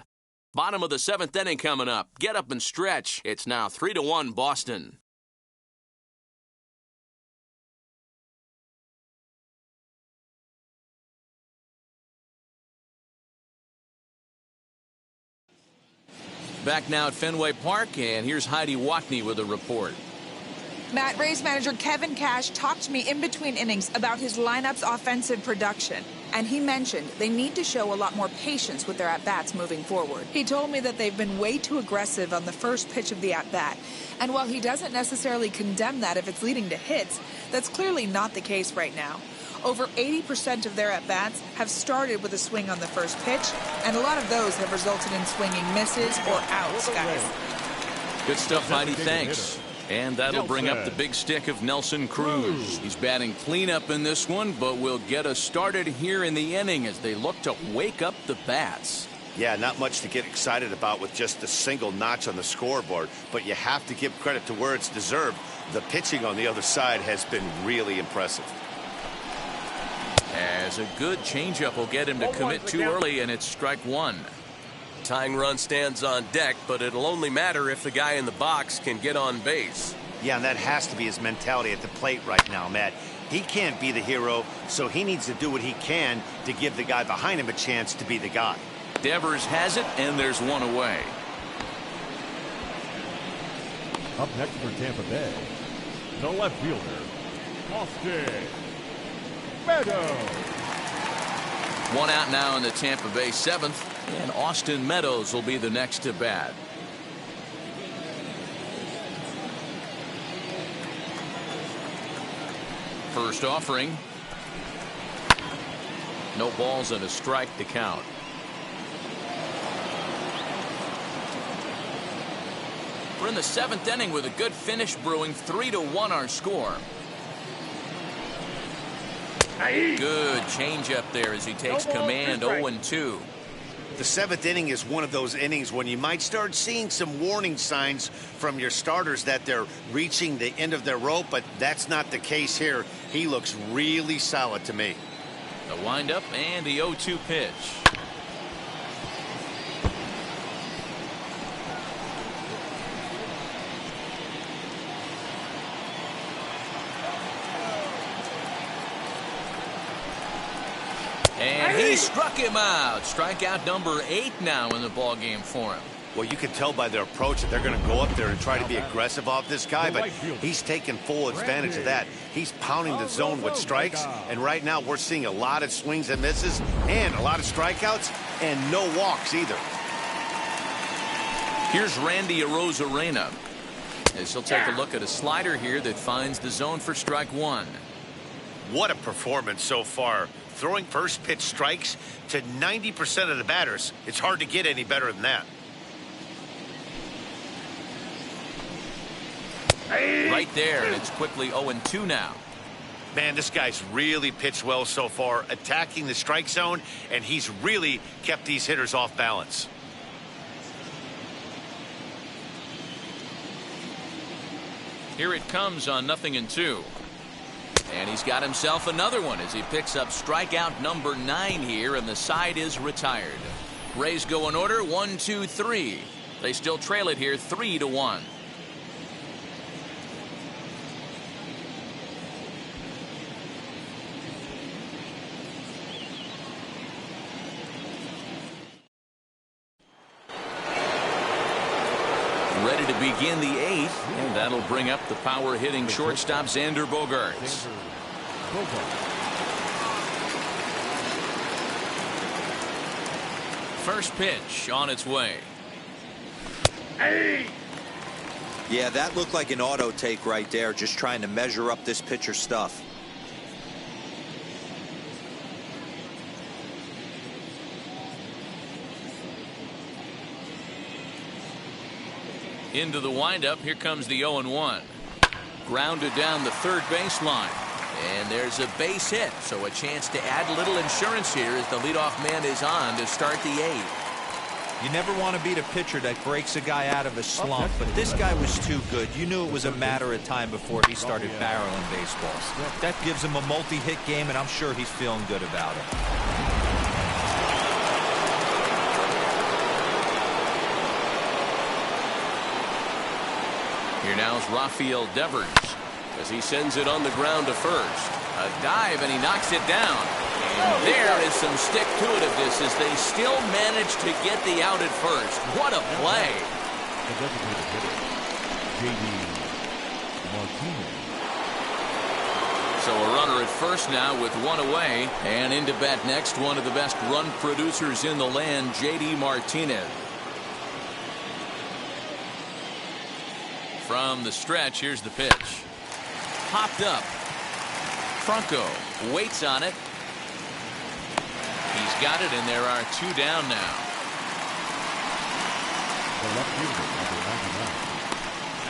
Bottom of the 7th inning coming up. Get up and stretch. It's now 3-1 Boston. Back now at Fenway Park, and here's Heidi Watney with a report. Matt, Rays manager Kevin Cash talked to me in between innings about his lineup's offensive production, and he mentioned they need to show a lot more patience with their at-bats moving forward. He told me that they've been way too aggressive on the first pitch of the at-bat, and while he doesn't necessarily condemn that if it's leading to hits, that's clearly not the case right now. Over 80% of their at-bats have started with a swing on the first pitch, and a lot of those have resulted in swinging misses or outs, guys. Good stuff, Heidi. Thanks. And that'll bring up the big stick of Nelson Cruz. He's batting cleanup in this one, but will get us started here in the inning as they look to wake up the bats. Yeah, not much to get excited about with just a single notch on the scoreboard, but you have to give credit to where it's deserved. The pitching on the other side has been really impressive. As a good changeup will get him to commit too early, and it's strike 1. Tying run stands on deck, but it'll only matter if the guy in the box can get on base. Yeah, and that has to be his mentality at the plate right now, Matt. He can't be the hero, so he needs to do what he can to give the guy behind him a chance to be the guy. Devers has it, and there's one away. Up next for Tampa Bay, the left fielder, Austin Meadows. One out now in the Tampa Bay seventh, and Austin Meadows will be the next to bat. First offering. No balls and a strike to count. We're in the seventh inning with a good finish brewing. 3-1 our score. Good changeup there as he takes command. 0-2. The seventh inning is one of those innings when you might start seeing some warning signs from your starters that they're reaching the end of their rope, but that's not the case here. He looks really solid to me. The windup and the 0-2 pitch. And he struck him out. Strikeout number 8 now in the ball game for him. Well, you can tell by their approach that they're going to go up there and try to be aggressive off this guy, but he's taking full advantage of that. He's pounding the zone with strikes, and right now we're seeing a lot of swings and misses and a lot of strikeouts and no walks either. Here's Randy Arozarena as he'll take a look at a slider here that finds the zone for strike 1. What a performance so far. Throwing first pitch strikes to 90% of the batters. It's hard to get any better than that. Right there, and it's quickly 0-2 now. Man, this guy's really pitched well so far, attacking the strike zone, and he's really kept these hitters off balance. Here it comes on 0-2. And he's got himself another one as he picks up strikeout number 9 here, and the side is retired. Rays go in order 1, 2, 3. They still trail it here 3-1. Ready to begin the 8th, and that'll bring up the power hitting shortstop Xander Bogaerts. First pitch on its way. Yeah, that looked like an auto take right there, just trying to measure up this pitcher's stuff. Into the windup. Here comes the 0-1. Grounded down the third baseline. And there's a base hit, so a chance to add a little insurance here as the leadoff man is on to start the 8th. You never want to beat a pitcher that breaks a guy out of a slump, but this guy was too good. You knew it was a matter of time before he started barreling baseballs. That gives him a multi-hit game, and I'm sure he's feeling good about it. Here now is Rafael Devers as he sends it on the ground to first. A dive, and he knocks it down. And there is some stick-to-itiveness as they still manage to get the out at first. What a play. The designated hitter, J.D. Martinez. So a runner at first now with one away. And into bat next, one of the best run producers in the land, J.D. Martinez. From the stretch, here's the pitch. Popped up. Franco waits on it. He's got it, and there are 2 down now. The left fielder, number 99,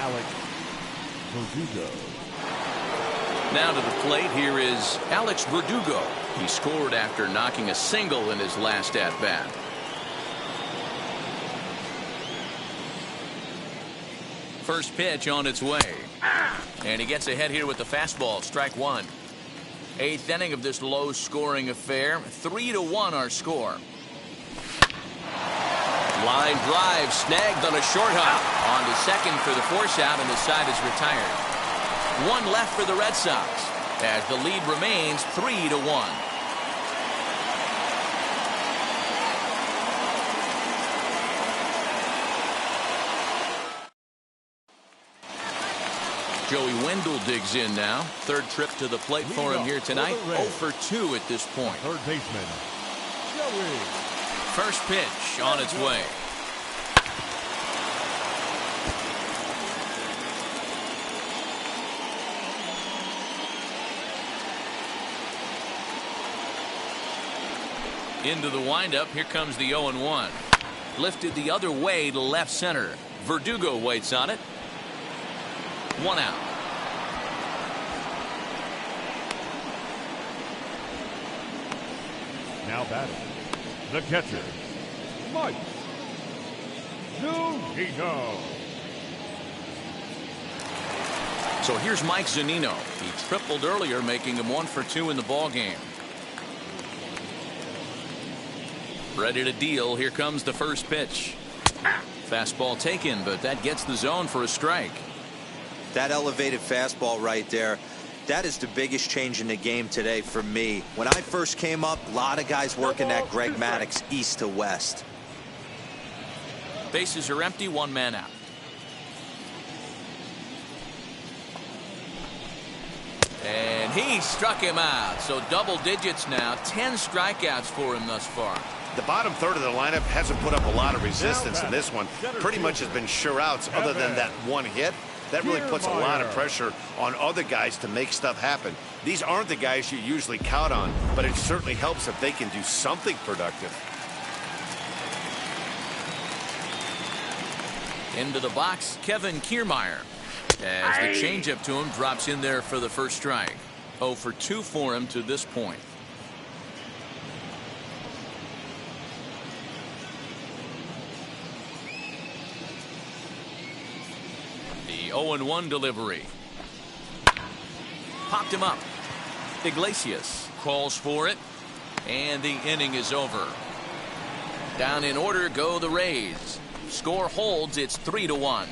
Alex Verdugo. Now to the plate, here is Alex Verdugo. He scored after knocking a single in his last at-bat. First pitch on its way. And he gets ahead here with the fastball. Strike 1. 8th inning of this low-scoring affair. 3-1 our score. Line drive snagged on a short hop. On to second for the force out, and the side is retired. One left for the Red Sox as the lead remains 3-1. Joey Wendell digs in now. Third trip to the plate for him here tonight. 0 for 2 at this point. Third baseman, Joey. First pitch on its way. Into the windup. Here comes the 0-1. Lifted the other way to left center. Verdugo waits on it. 1 out. Now batting, the catcher, Mike Zunino. So here's Mike Zunino. He tripled earlier, making him 1 for 2 in the ballgame. Ready to deal. Here comes the first pitch. Fastball taken, but that gets the zone for a strike. That elevated fastball right there, that is the biggest change in the game today for me. When I first came up, a lot of guys working that Greg Maddux east to west. Bases are empty, 1 man out. And he struck him out. So double digits now. 10 strikeouts for him thus far. The bottom third of the lineup hasn't put up a lot of resistance in this one. Pretty much has been sure outs other than that one hit. That really puts a lot of pressure on other guys to make stuff happen. These aren't the guys you usually count on, but it certainly helps if they can do something productive. Into the box, Kevin Kiermaier. As the changeup to him drops in there for the first strike. 0 for 2 for him to this point. The 0-1 delivery. Popped him up. Iglesias calls for it. And the inning is over. Down in order go the Rays. Score holds. It's 3-1.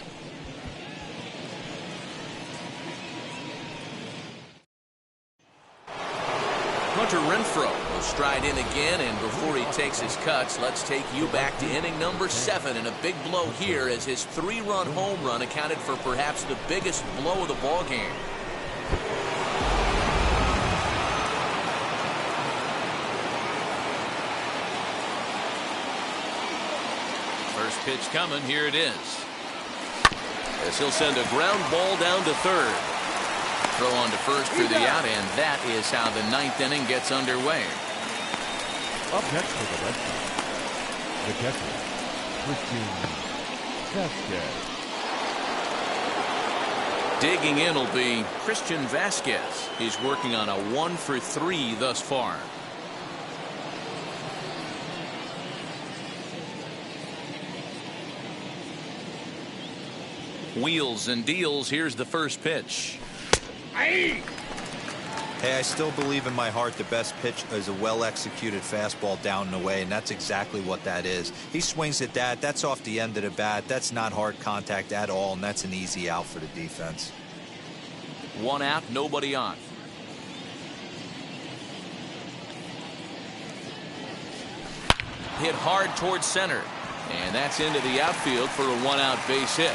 Hunter Renfroe will stride in again, and before he takes his cuts, let's take you back to inning number 7, and a big blow here as his 3-run home run accounted for perhaps the biggest blow of the ball game. First pitch coming. Here it is. As he'll send a ground ball down to third. Throw on to first for the out, and that is how the 9th inning gets underway. Up next for the Red Sox, the catcher, Christian Vasquez. Digging in will be Christian Vasquez. He's working on a 1 for 3 thus far. Wheels and deals. Here's the first pitch. Hey, I still believe in my heart the best pitch is a well-executed fastball down and away, and that's exactly what that is. He swings at that. That's off the end of the bat. That's not hard contact at all, and that's an easy out for the defense. 1 out, nobody on. Hit hard towards center, and that's into the outfield for a 1-out base hit.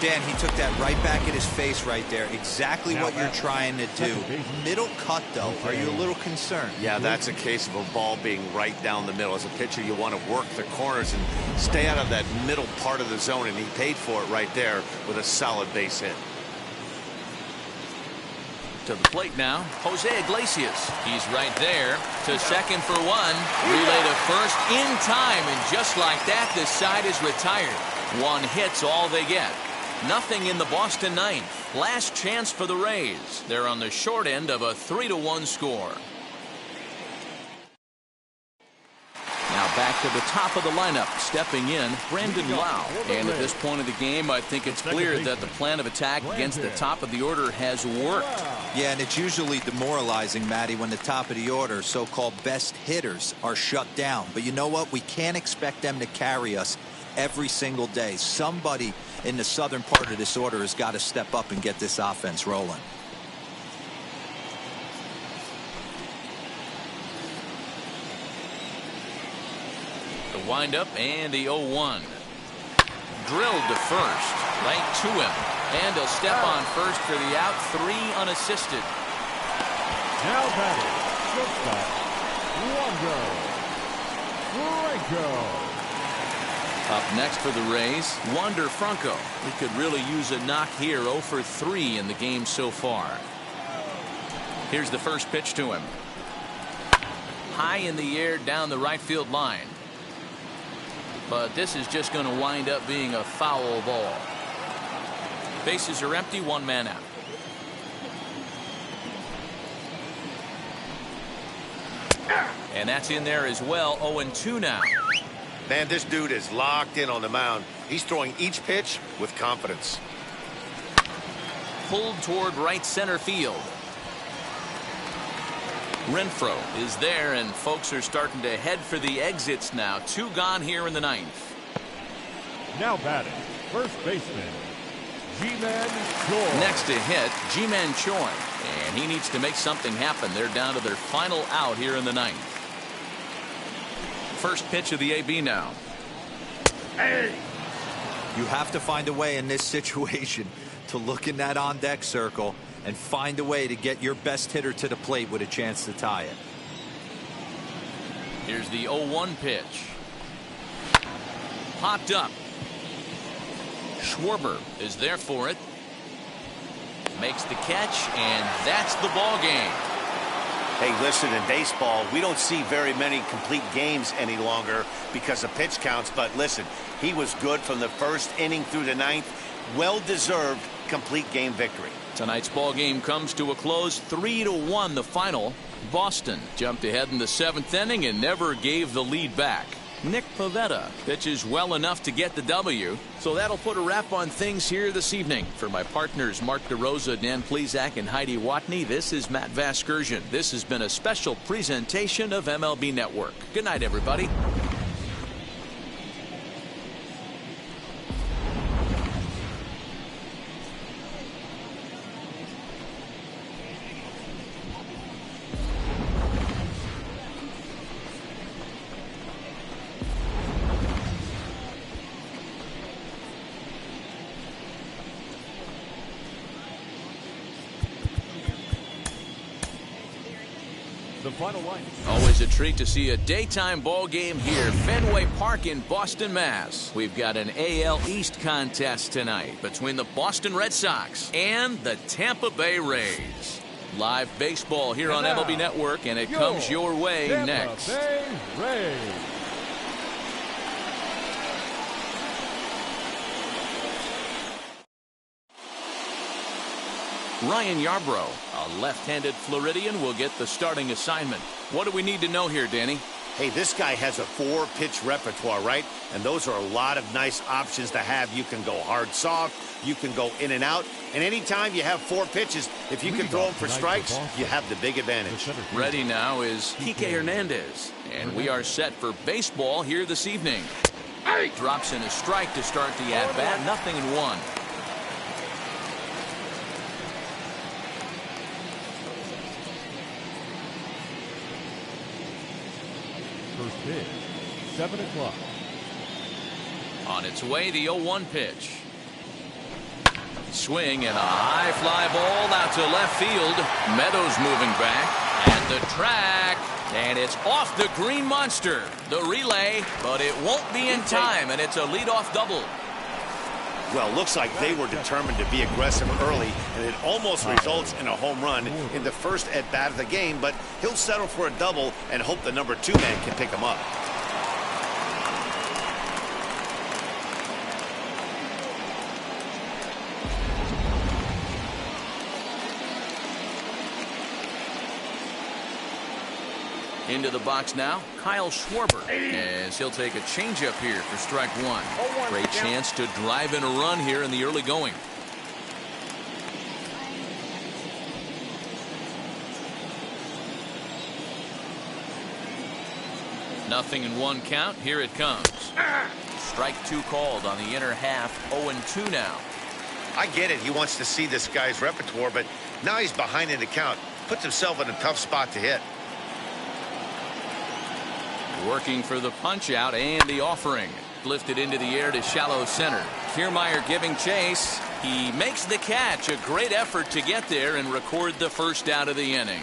Dan, he took that right back at his face right there. Exactly what you're trying to do. Middle cut, though. Are you a little concerned? Yeah, that's a case of a ball being right down the middle. As a pitcher, you want to work the corners and stay out of that middle part of the zone, and he paid for it right there with a solid base hit. To the plate now, Jose Iglesias. He's right there to second for 1. Relay to first in time, and just like that, this side is retired. 1 hit's all they get. Nothing in the Boston 9th. Last chance for the Rays. They're on the short end of a 3-1 score. Now back to the top of the lineup. Stepping in, Brandon Lau. And at this point of the game, I think it's clear that the plan of attack against the top of the order has worked. Yeah, and it's usually demoralizing, Matty, when the top of the order, so-called best hitters, are shut down. But you know what? We can't expect them to carry us every single day. Somebody in the southern part of this order has got to step up and get this offense rolling. The windup and the 0-1. Drilled to first, right to him. And he'll step on first for the out, 3 unassisted. Now batting, shortstop, Wander Franco. Up next for the Rays, Wander Franco. He could really use a knock here, 0 for 3 in the game so far. Here's the first pitch to him. High in the air down the right field line. But this is just going to wind up being a foul ball. Bases are empty, 1 man out. And that's in there as well. 0-2 now. Man, this dude is locked in on the mound. He's throwing each pitch with confidence. Pulled toward right center field. Renfroe is there, and folks are starting to head for the exits now. 2 gone here in the 9th. Now batting, first baseman, Ji-Man Choi. Next to hit, Ji-Man Choi. And he needs to make something happen. They're down to their final out here in the 9th. First pitch of the AB now. Hey! You have to find a way in this situation to look in that on-deck circle and find a way to get your best hitter to the plate with a chance to tie it. Here's the 0-1 pitch. Popped up. Schwarber is there for it. Makes the catch, and that's the ball game. Hey, listen, in baseball, we don't see very many complete games any longer because of pitch counts. But listen, he was good from the first inning through the 9th. Well-deserved complete game victory. Tonight's ball game comes to a close, 3-1 the final. Boston jumped ahead in the 7th inning and never gave the lead back. Nick Pivetta pitches well enough to get the W. So that'll put a wrap on things here this evening. For my partners Mark DeRosa, Dan Plesac, and Heidi Watney, this is Matt Vasgersian. This has been a special presentation of MLB Network. Good night, everybody. The final line. Always a treat to see a daytime ball game here, Fenway Park in Boston, Mass. We've got an AL East contest tonight between the Boston Red Sox and the Tampa Bay Rays. Live baseball here on MLB Network, and it comes your way next. Tampa Bay Rays. Ryan Yarbrough, a left-handed Floridian, will get the starting assignment. What do we need to know here, Danny? Hey, this guy has a 4-pitch repertoire, right? And those are a lot of nice options to have. You can go hard, soft. You can go in and out. And anytime you have 4 pitches, if you can throw them for strikes, you have the big advantage. Ready now is Kike Hernandez. And we are set for baseball here this evening. Drops in a strike to start the at-bat. 0-1. First pitch, 7 o'clock. On its way, the 0-1 pitch. Swing and a high fly ball out to left field. Meadows moving back at the track, and it's off the green monster. The relay, but it won't be in time, and it's a leadoff double. Well, looks like they were determined to be aggressive early, and it almost results in a home run in the first at-bat of the game, but he'll settle for a double and hope the number 2 man can pick him up. Into the box now, Kyle Schwarber, as he'll take a changeup here for strike 1. Great chance to drive in a run here in the early going. Nothing in 1 count. Here it comes. Strike 2 called on the inner half. 0-2 now. I get it. He wants to see this guy's repertoire, but now he's behind in the count. Puts himself in a tough spot to hit. Working for the punch out and the offering. Lifted into the air to shallow center. Kiermaier giving chase. He makes the catch. A great effort to get there and record the first out of the inning.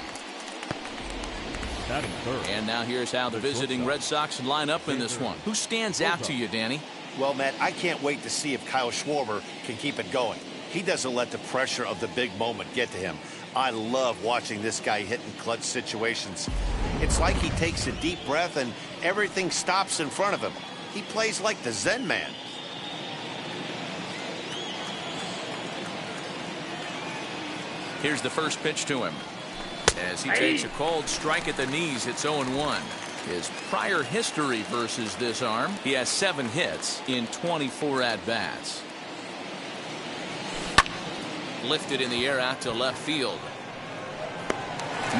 And now here's how the visiting Red Sox line up in this one. Who stands out to you, Danny? Well, Matt, I can't wait to see if Kyle Schwarber can keep it going. He doesn't let the pressure of the big moment get to him. I love watching this guy hit in clutch situations. It's like he takes a deep breath and everything stops in front of him. He plays like the Zen man. Here's the first pitch to him. As he takes a cold strike at the knees, it's 0-1. His prior history versus this arm, he has 7 hits in 24 at-bats. Lifted in the air out to left field.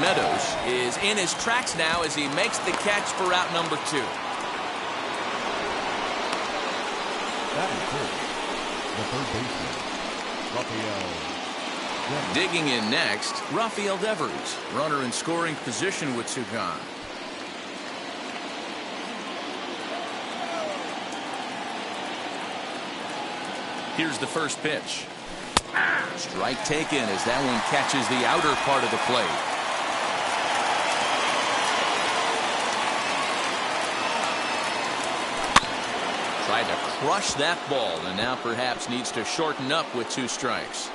Meadows is in his tracks now as he makes the catch for out number 2. That is it. The third baseman, Rafael. Digging in next, Rafael Devers, runner in scoring position with 2 gone. Here's the first pitch. Strike taken as that one catches the outer part of the plate. Tried to crush that ball and now perhaps needs to shorten up with 2 strikes.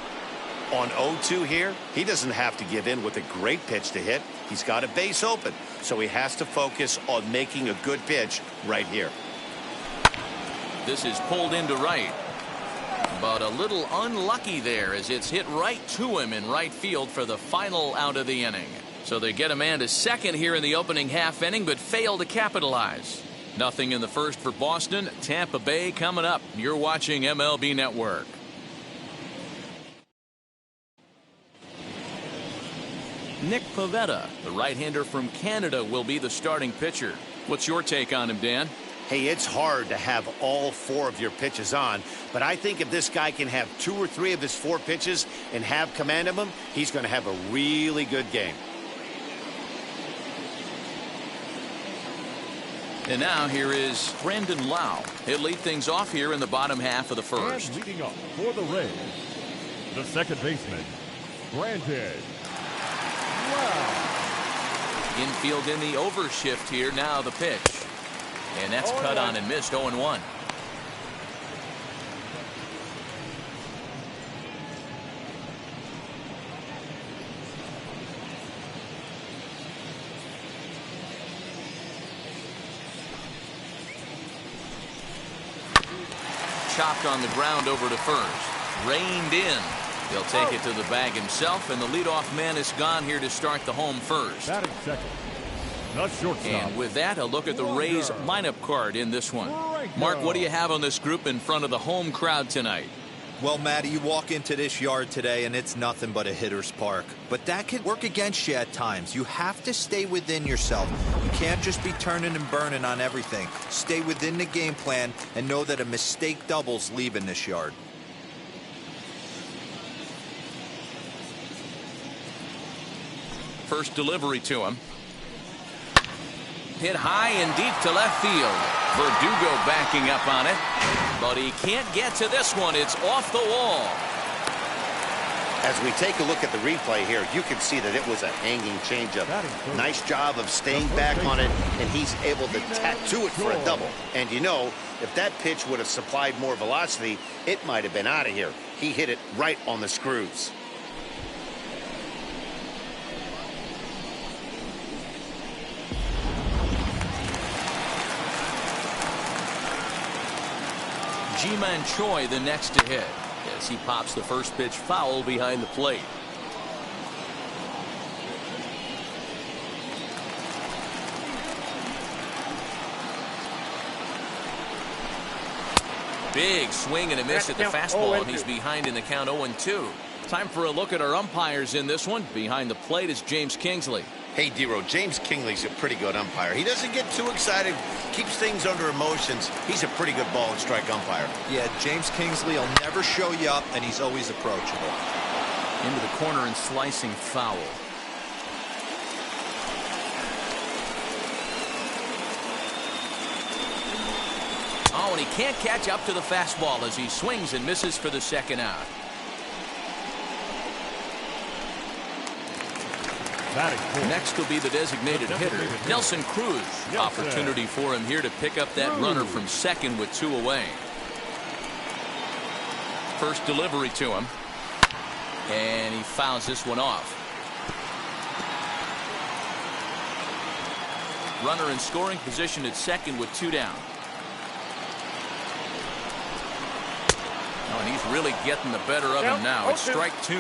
On 0-2 here, he doesn't have to give in with a great pitch to hit. He's got a base open, so he has to focus on making a good pitch right here. This is pulled into right, but a little unlucky there as it's hit right to him in right field for the final out of the inning. So they get a man to second here in the opening half inning, but fail to capitalize. Nothing in the first for Boston. Tampa Bay coming up. You're watching MLB Network. Nick Pivetta, the right-hander from Canada, will be the starting pitcher. What's your take on him, Dan? Hey, it's hard to have all 4 of your pitches on, but I think if this guy can have 2 or 3 of his 4 pitches and have command of them, he's going to have a really good game. And now here is Brandon Lau. He'll lead things off here in the bottom half of the first. And leading up for the Rays, the second baseman, Brandon Lau. Infield in the overshift here. Now the pitch. And that's cut on and missed. 0-1. Chopped on the ground over to first. Reined in. He'll take it to the bag himself, and the leadoff man is gone here to start the home first. Batting second, the shortstop. And with that, a look at the Rays lineup card in this one. Mark, what do you have on this group in front of the home crowd tonight? Well, Matty, you walk into this yard today and it's nothing but a hitter's park. But that can work against you at times. You have to stay within yourself. You can't just be turning and burning on everything. Stay within the game plan and know that a mistake doubles leaving this yard. First delivery to him. Hit high and deep to left field. Verdugo backing up on it, but he can't get to this one. It's off the wall. As we take a look at the replay here, you can see that it was a hanging changeup. Nice job of staying back on it, and he's able to tattoo it for a double. And you know, if that pitch would have supplied more velocity, it might have been out of here. He hit it right on the screws. Ji-Man Choi the next to hit as he pops the first pitch foul behind the plate. Big swing and a miss at the fastball, and he's behind in the count. 0-2. Time for a look at our umpires in this one. Behind the plate is James Kingsley. Hey, Dero, James Kingley's a pretty good umpire. He doesn't get too excited, keeps things under emotions. He's a pretty good ball and strike umpire. Yeah, James Kingsley will never show you up, and he's always approachable. Into the corner and slicing foul. Oh, and he can't catch up to the fastball as he swings and misses for the second out. Next will be the designated hitter, Nelson Cruz. Opportunity for him here to pick up that runner from second with 2 away. First delivery to him. And he fouls this one off. Runner in scoring position at second with 2 down. Oh, and he's really getting the better of him now. It's strike 2.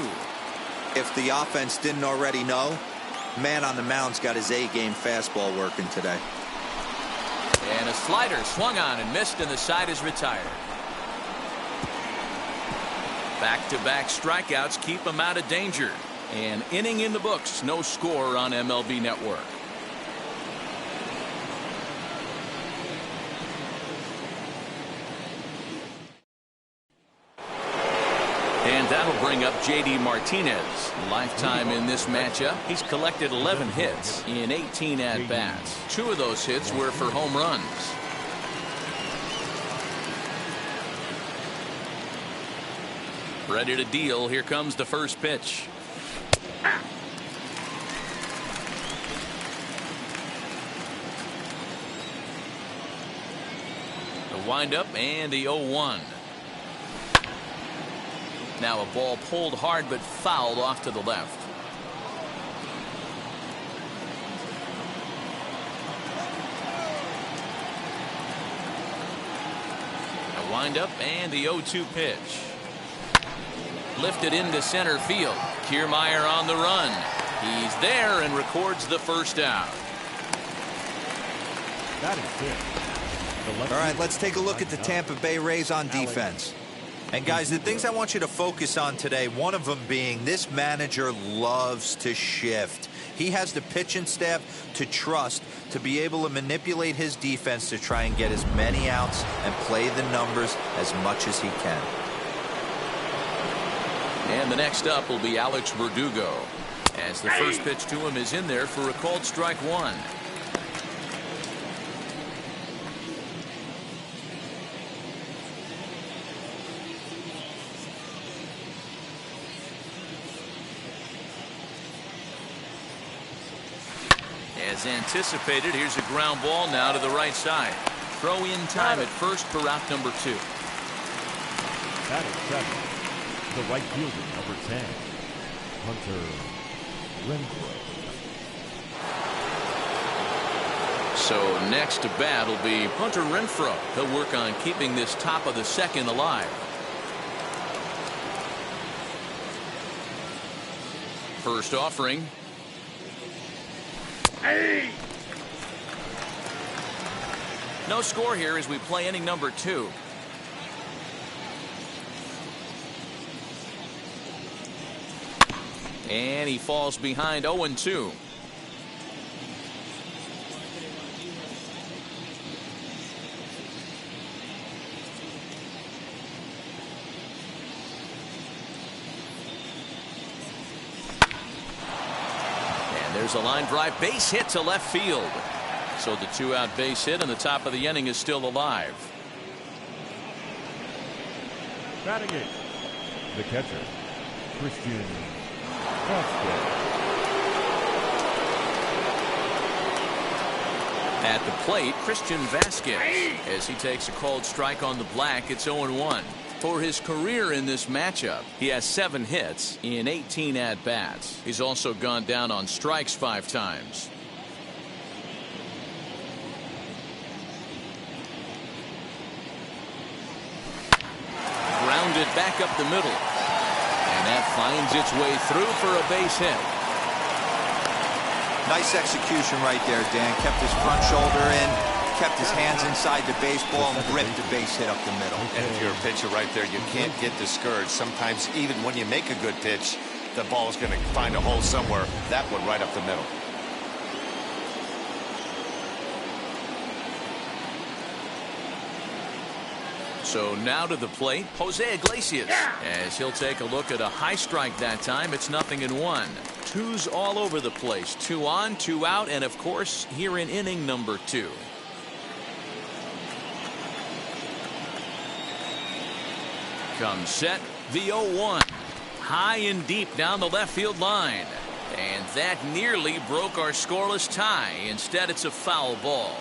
If the offense didn't already know, man on the mound's got his A-game fastball working today. And a slider swung on and missed, and the side is retired. Back-to-back strikeouts keep him out of danger. An inning in the books, no score on MLB Network. And that'll bring up J.D. Martinez. Lifetime in this matchup. He's collected 11 hits in 18 at-bats. 2 of those hits were for home runs. Ready to deal. Here comes the first pitch. The windup and the 0-1. Now a ball pulled hard but fouled off to the left. A windup and the 0-2 pitch. Lifted into center field. Kiermaier on the run. He's there and records the first out. That is it. All right, let's take a look at the Tampa Bay Rays on defense. And guys, the things I want you to focus on today, one of them being this manager loves to shift. He has the pitching staff to trust to be able to manipulate his defense to try and get as many outs and play the numbers as much as he can. And the next up will be Alex Verdugo, as the first pitch to him is in there for a called strike 1. As anticipated, here's a ground ball now to the right side. Throw in time at first for route number 2. That is 7. The right fielder, number 10, Hunter Renfroe. So next to bat will be Hunter Renfroe. He'll work on keeping this top of the second alive. First offering. Hey! No score here as we play inning number 2. And he falls behind 0-2. And there's a line drive base hit to left field. So the 2-out base hit and the top of the inning is still alive. Batting it, the catcher, Christian. At the plate, Christian Vasquez, as he takes a called strike on the black. It's 0-1. For his career in this matchup, he has 7 hits in 18 at-bats. He's also gone down on strikes 5 times. Grounded back up the middle. And that finds its way through for a base hit. Nice execution right there, Dan. Kept his front shoulder in, kept his hands inside the baseball, and ripped the base hit up the middle. And if you're a pitcher right there, you can't get discouraged. Sometimes even when you make a good pitch, the ball is going to find a hole somewhere. That one right up the middle. So now to the plate, Jose Iglesias. As he'll take a look at a high strike that time, it's 0-1. Twos all over the place. 2 on, 2 out, and of course, here in inning number 2. Comes set, the 0-1. High and deep down the left field line. And that nearly broke our scoreless tie. Instead, it's a foul ball.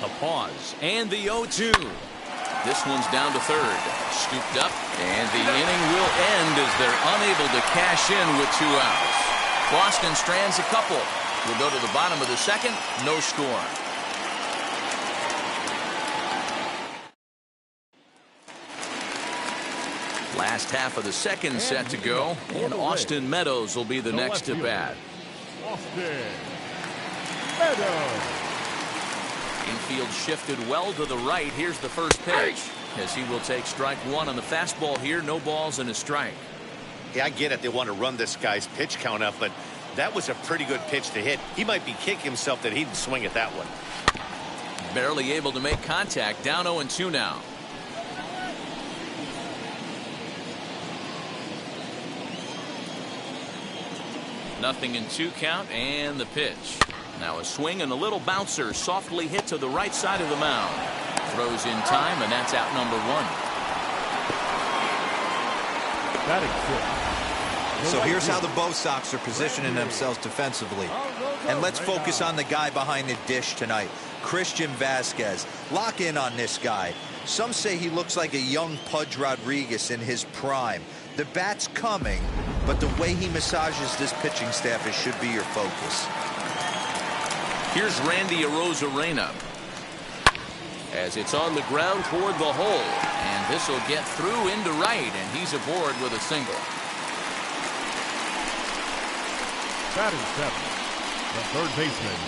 A pause, and the 0-2. This one's down to third. Scooped up, and the inning will end as they're unable to cash in with 2 outs. Boston strands a couple. We'll go to the bottom of the second, no score. Last half of the second set to go, and Austin Meadows will be the next to bat. Austin Meadows. Infield shifted well to the right. Here's the first pitch, as he will take strike 1 on the fastball here. No balls and a strike. Yeah, I get it. They want to run this guy's pitch count up, but that was a pretty good pitch to hit. He might be kicking himself that he didn't swing at that one. Barely able to make contact. Down 0-2 now. Nothing in 2 count, and the pitch. Now a swing and a little bouncer softly hit to the right side of the mound. Throws in time, and that's out number 1. So here's how the Bo Sox are positioning themselves defensively. And let's focus on the guy behind the dish tonight, Christian Vasquez. Lock in on this guy. Some say he looks like a young Pudge Rodriguez in his prime. The bat's coming, but the way he massages this pitching staff, it should be your focus. Here's Randy Arozarena. As it's on the ground toward the hole, and this will get through into right, and he's aboard with a single. Batting 7, the third baseman,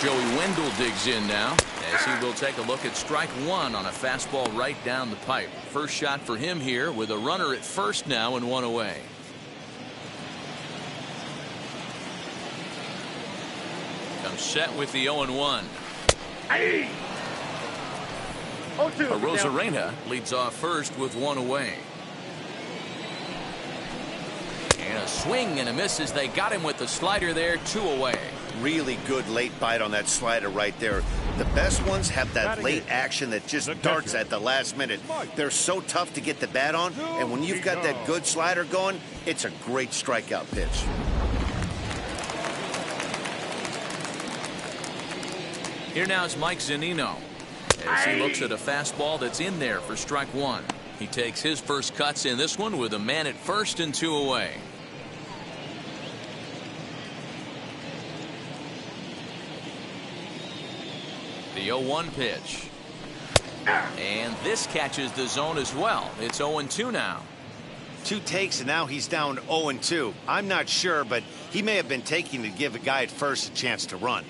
Joey Wendell digs in now, as he will take a look at strike 1 on a fastball right down the pipe. First shot for him here, with a runner at first now and 1 away. Comes set with the 0-1. Arozarena leads off first with 1 away. And a swing and a miss as they got him with the slider there. 2 away. Really good late bite on that slider right there. The best ones have that late action that just darts at the last minute. They're so tough to get the bat on, and when you've got that good slider going, it's a great strikeout pitch. Here now is Mike Zunino, as he looks at a fastball that's in there for strike 1. He takes his first cuts in this one with a man at first and 2 away. The 0-1 pitch. And this catches the zone as well. It's 0-2 now. 2 takes, and now he's down 0-2. I'm not sure, but he may have been taking to give a guy at first a chance to run.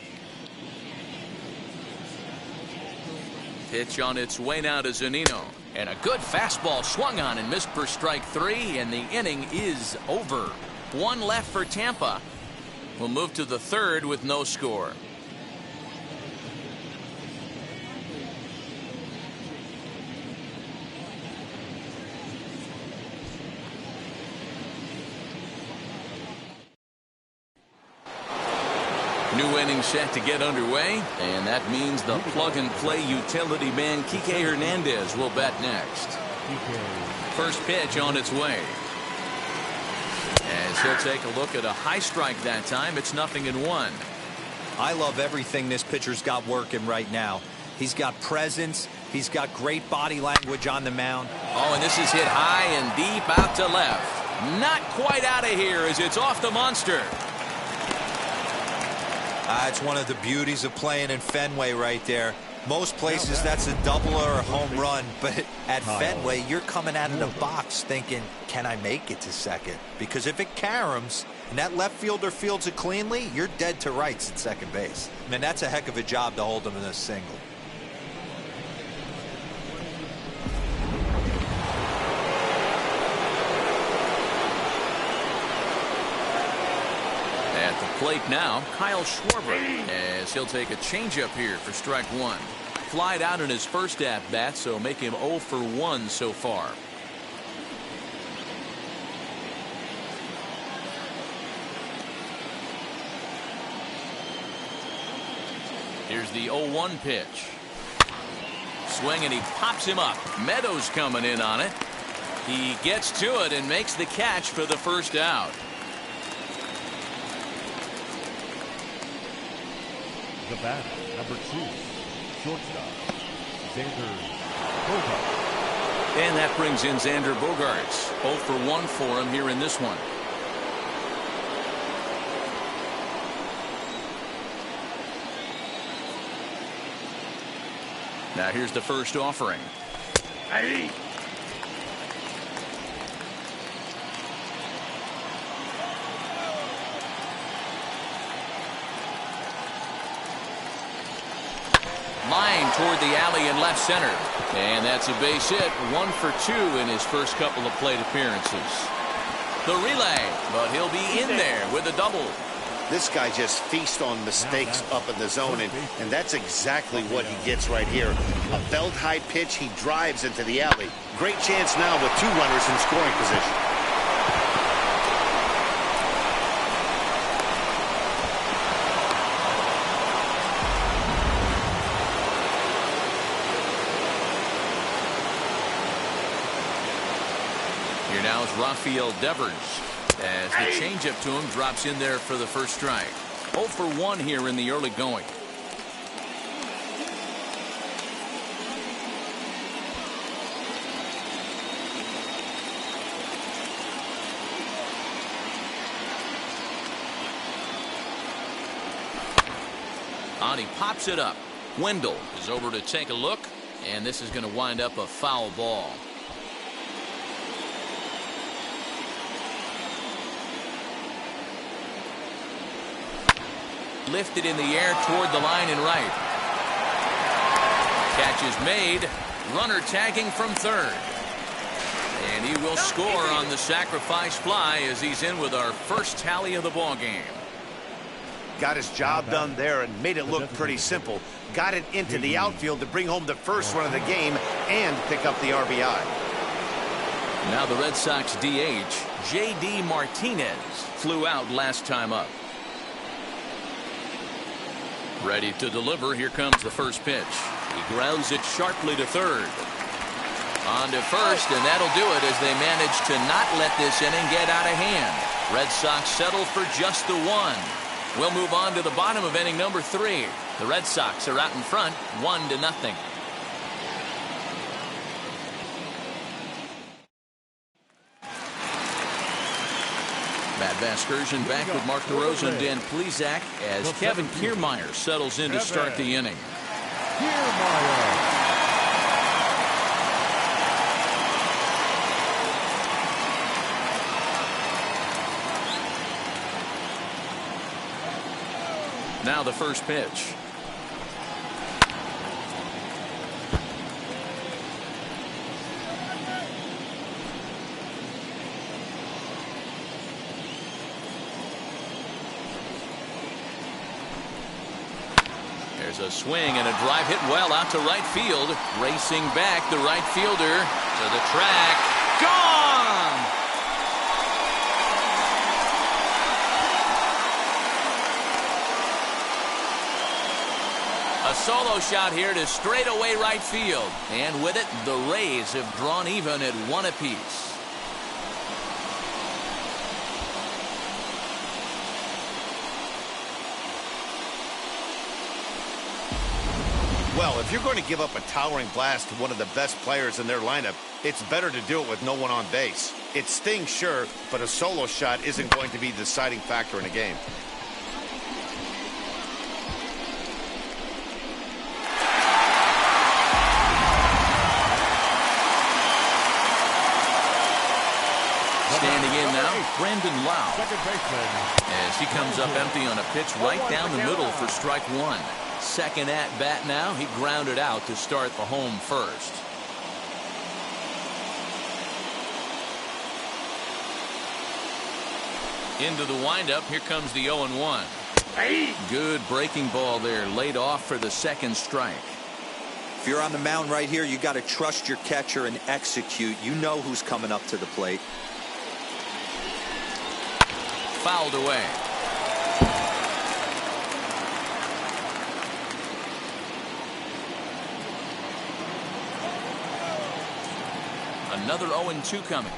Pitch on its way now to Zunino. And a good fastball swung on and missed for strike 3, and the inning is over. 1 left for Tampa. We'll move to the third with no score. New inning set to get underway, and that means the plug-and-play utility man Kike Hernandez will bat next. First pitch on its way. As he'll take a look at a high strike that time, it's 0-1. I love everything this pitcher's got working right now. He's got presence. He's got great body language on the mound. Oh, and this is hit high and deep out to left. Not quite out of here as it's off the monster. It's one of the beauties of playing in Fenway right there. Most places that's a double or a home run, but at Fenway you're coming out of the box thinking, can I make it to second? Because if it caroms and that left fielder fields it cleanly, you're dead to rights at second base. I mean, that's a heck of a job to hold them in a single. At the plate now, Kyle Schwarber, as he'll take a changeup here for strike one. Flied out in his first at-bat, so make him 0 for 1 so far. Here's the 0-1 pitch. Swing, and he pops him up. Meadows coming in on it. He gets to it and makes the catch for the first out. The batter, number 2, shortstop, Xander Bogaerts. And that brings in Xander Bogaerts. 0 for 1 for him here in this one. Now here's the first offering. Hey. Line toward the alley in left center. And that's a base hit. 1 for 2 in his first couple of plate appearances. The relay, but he'll be in there with a double. This guy just feasts on mistakes up in the zone, and that's exactly what he gets right here. A belt-high pitch, he drives into the alley. Great chance now with 2 runners in scoring position. Here now is Rafael Devers, as the changeup to him drops in there for the first strike. 0 for 1 here in the early going. On, he pops it up. Wendell is over to take a look, and this is going to wind up a foul ball. Lifted in the air toward the line and right. Catch is made. Runner tagging from third. And he will score on the sacrifice fly as he's in with our first tally of the ball game. Got his job done there and made it look pretty simple. Got it into the outfield to bring home the first run of the game and pick up the RBI. Now the Red Sox DH, J.D. Martinez, flew out last time up. Ready to deliver. Here comes the first pitch. He grounds it sharply to third. On to first, and that'll do it as they manage to not let this inning get out of hand. Red Sox settle for just the 1. We'll move on to the bottom of inning number 3. The Red Sox are out in front, 1-0. Matt Vasgersian back with Mark DeRosa and Dan Plesac as Kevin Kiermaier settles in to start the inning. Now the first pitch. There's a swing and a drive hit well out to right field. Racing back, the right fielder to the track. Gone! A solo shot here to straightaway right field. And with it, the Rays have drawn even at 1 apiece. Well, if you're going to give up a towering blast to one of the best players in their lineup, it's better to do it with no one on base. It stings, sure, but a solo shot isn't going to be the deciding factor in a game. Standing in now, Brandon Lau, as he comes up empty on a pitch right down the middle for strike 1. Second at bat now. He grounded out to start the home first. Into the windup. Here comes the 0-1. Good breaking ball there, laid off for the second strike. If you're on the mound right here, you got to trust your catcher and execute. You know who's coming up to the plate. Fouled away. Another 0-2 coming.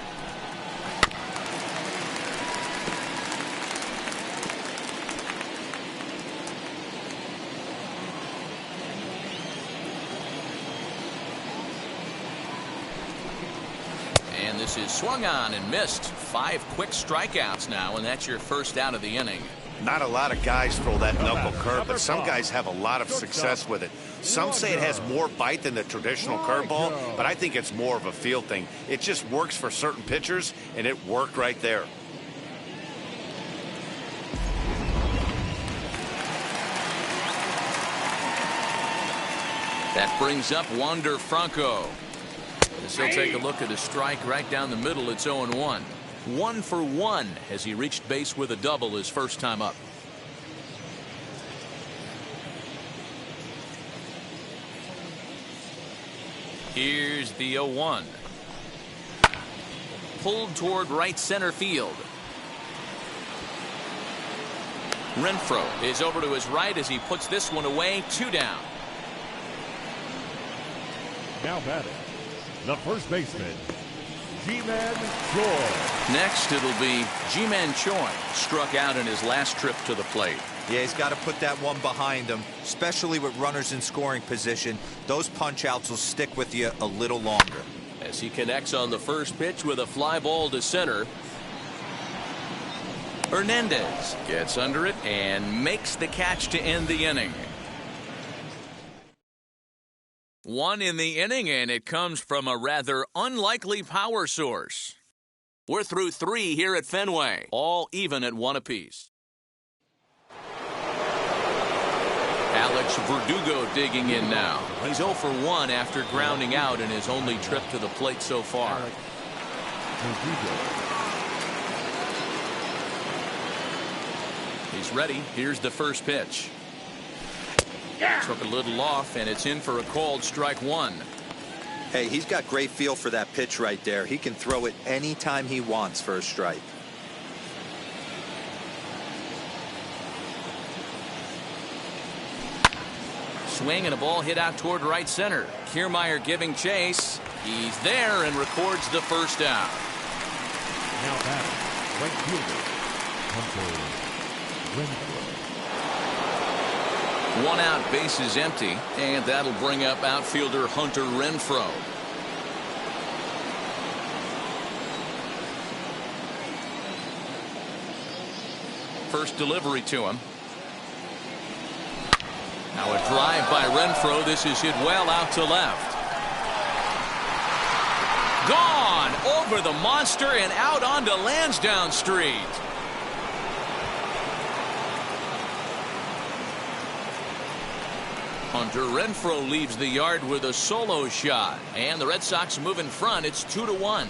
And this is swung on and missed. 5 quick strikeouts now, and that's your first out of the inning. Not a lot of guys throw that knuckle curve, but some guys have a lot of success with it. Some say it has more bite than the traditional curveball, but I think it's more of a feel thing. It just works for certain pitchers, and it worked right there. That brings up Wander Franco. As he'll take a look at a strike right down the middle. It's 0-1. 1 for 1 as he reached base with a double his first time up. Here's the 0-1. Pulled toward right center field. Renfroe is over to his right as he puts this one away. 2 down. Now batting, the first baseman, Ji-Man Choi. Next, it'll be Ji-Man Choi, struck out in his last trip to the plate. Yeah, he's got to put that one behind him, especially with runners in scoring position. Those punch-outs will stick with you a little longer. As he connects on the first pitch with a fly ball to center. Hernandez gets under it and makes the catch to end the inning. 1 in the inning, and it comes from a rather unlikely power source. We're through 3 here at Fenway, all even at 1 apiece. Alex Verdugo digging in now. He's 0 for 1 after grounding out in his only trip to the plate so far. He's ready. Here's the first pitch. Took a little off, and it's in for a called strike 1. Hey, he's got great feel for that pitch right there. He can throw it anytime he wants for a strike. Swing and a ball hit out toward right center. Kiermaier giving chase. He's there and records the first out. Now batting, right fielder, Hunter Renfroe. 1 out, base is empty, and that'll bring up outfielder Hunter Renfroe. First delivery to him. Now a drive by Renfroe. This is hit well out to left. Gone over the monster and out onto Lansdowne Street. Hunter Renfroe leaves the yard with a solo shot, and the Red Sox move in front. It's 2-1.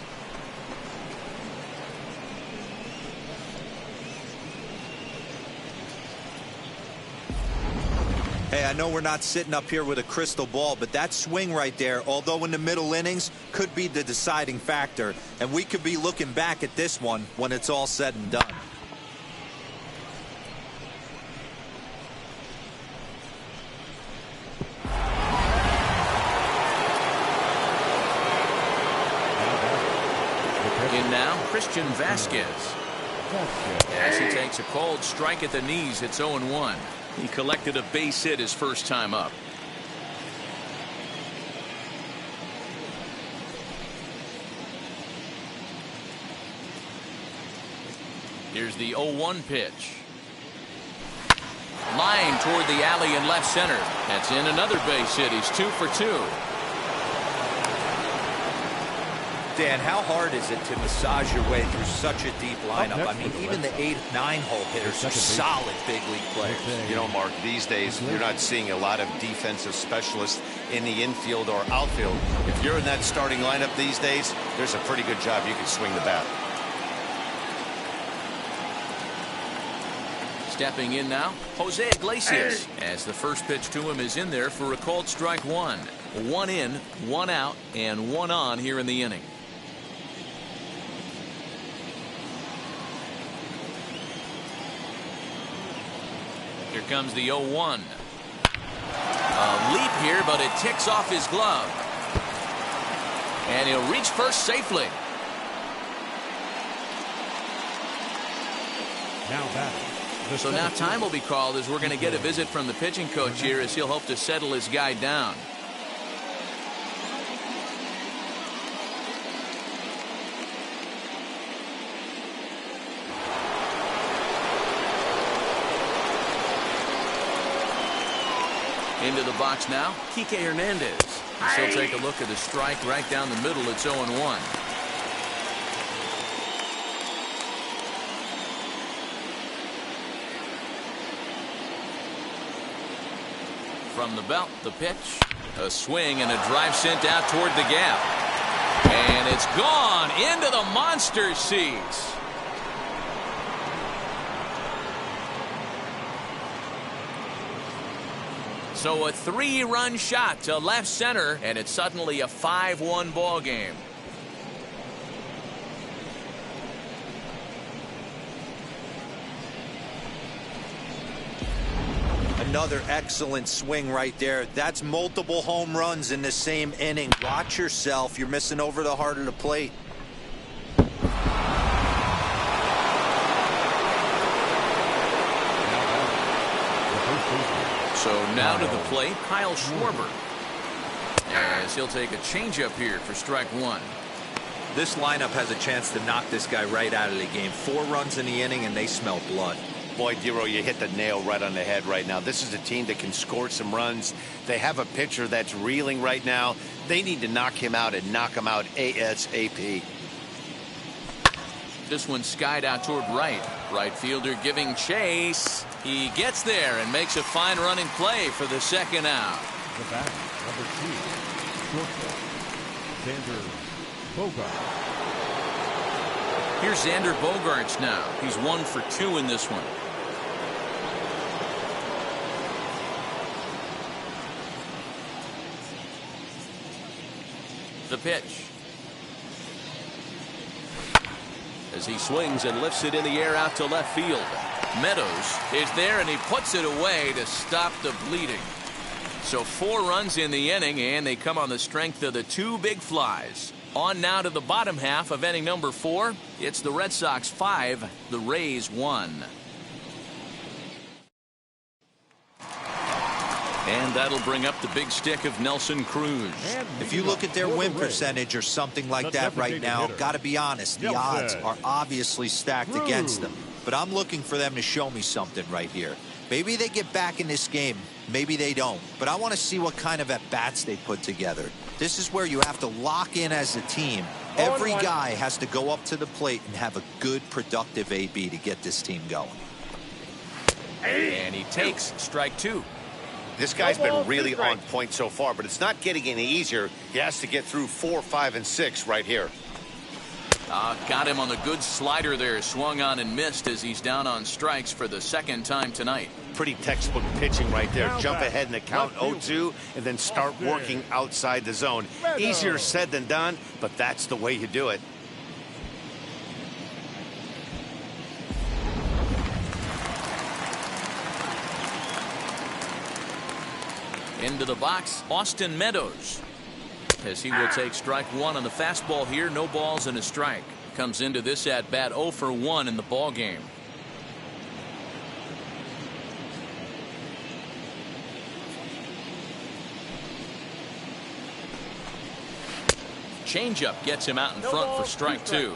Hey, I know we're not sitting up here with a crystal ball, but that swing right there, although in the middle innings, could be the deciding factor, and we could be looking back at this one when it's all said and done. In now, Christian Vasquez. As he takes a called strike at the knees, it's 0-1. He collected a base hit his first time up. Here's the 0-1 pitch. Line toward the alley in left center. That's in another base hit. He's 2 for 2. Dan, how hard is it to massage your way through such a deep lineup? I mean, even the 8-9 hole hitters are solid big league players. You know, Mark, these days you're not seeing a lot of defensive specialists in the infield or outfield. If you're in that starting lineup these days, there's a pretty good job you can swing the bat. Stepping in now, Jose Iglesias, as the first pitch to him is in there for a called strike one. One in, one out, and one on here in the inning. Here comes the 0-1. A leap here, but it ticks off his glove. And he'll reach first safely. Now back. So now time will be called as we're going to get a visit from the pitching coach here as he'll hope to settle his guy down. Into the box now, Kike Hernandez. He'll take a look at a strike right down the middle. It's 0-1. From the belt, the pitch, a swing and a drive sent out toward the gap. And it's gone into the monster seats. So a 3-run shot to left center, and it's suddenly a 5-1 ball game. Another excellent swing right there. That's multiple home runs in the same inning. Watch yourself. You're missing over the heart of the plate. So now to the plate, Kyle Schwarber. As he'll take a changeup here for strike one. This lineup has a chance to knock this guy right out of the game. 4 runs in the inning, and they smell blood. Boy, Dero, you hit the nail right on the head right now. This is a team that can score some runs. They have a pitcher that's reeling right now. They need to knock him out and knock him out ASAP. This one skied out toward right. Right fielder giving chase. He gets there and makes a fine running play for the second out. The batter, number 2, shortstop, Xander Bogaerts. Here's Xander Bogaerts now. He's 1 for 2 in this one. The pitch. As he swings and lifts it in the air out to left field. Meadows is there and he puts it away to stop the bleeding. So 4 runs in the inning, and they come on the strength of the 2 big flies. On now to the bottom half of inning number 4. It's the Red Sox 5, the Rays 1. And that'll bring up the big stick of Nelson Cruz. If you look at their win percentage or something like that right now, got to be honest, the odds are obviously stacked against them. But I'm looking for them to show me something right here. Maybe they get back in this game. Maybe they don't. But I want to see what kind of at-bats they put together. This is where you have to lock in as a team. Every guy has to go up to the plate and have a good, productive AB to get this team going. And he takes strike 2. This guy's been really on point so far, but it's not getting any easier. He has to get through 4, 5, and 6 right here. Got him on the good slider there. Swung on and missed as he's down on strikes for the second time tonight. Pretty textbook pitching right there. Jump ahead in the count 0-2 and then start working outside the zone. Easier said than done, but that's the way you do it. Into the box, Austin Meadows. As he will take strike 1 on the fastball here. No balls and a strike. Comes into this at bat 0 for 1 in the ball game. Changeup gets him out in front for strike 2.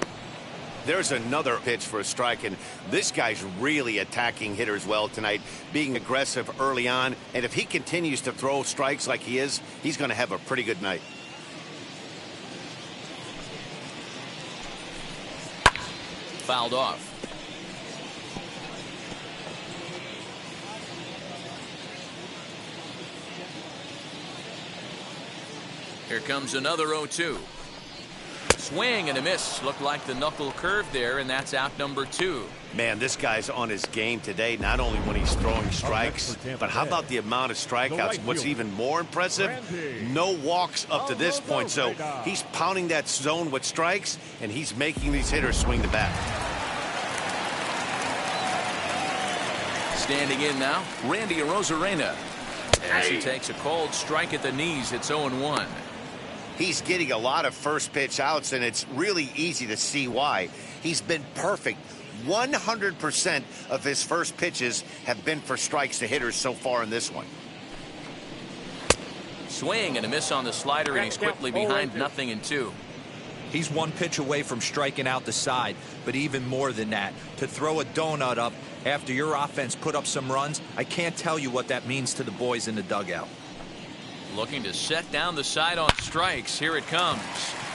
There's another pitch for a strike, and this guy's really attacking hitters well tonight, being aggressive early on. And if he continues to throw strikes like he is, he's going to have a pretty good night. Fouled off. Here comes another 0-2. swing and a miss. Looked like the knuckle curve there, and that's out number 2. Man, this guy's on his game today, not only when he's throwing strikes, but how about the amount of strikeouts? What's even more impressive, no walks up to this point. So he's pounding that zone with strikes, and he's making these hitters swing the bat. Standing in now, Randy Arozarena. As he takes a cold strike at the knees, it's 0-1. He's getting a lot of first pitch outs, and it's really easy to see why. He's been perfect. 100% of his first pitches have been for strikes to hitters so far in this one. Swing and a miss on the slider, and he's quickly behind 0-2. He's one pitch away from striking out the side, but even more than that, to throw a donut up after your offense put up some runs, I can't tell you what that means to the boys in the dugout. Looking to set down the side on strikes. Here it comes.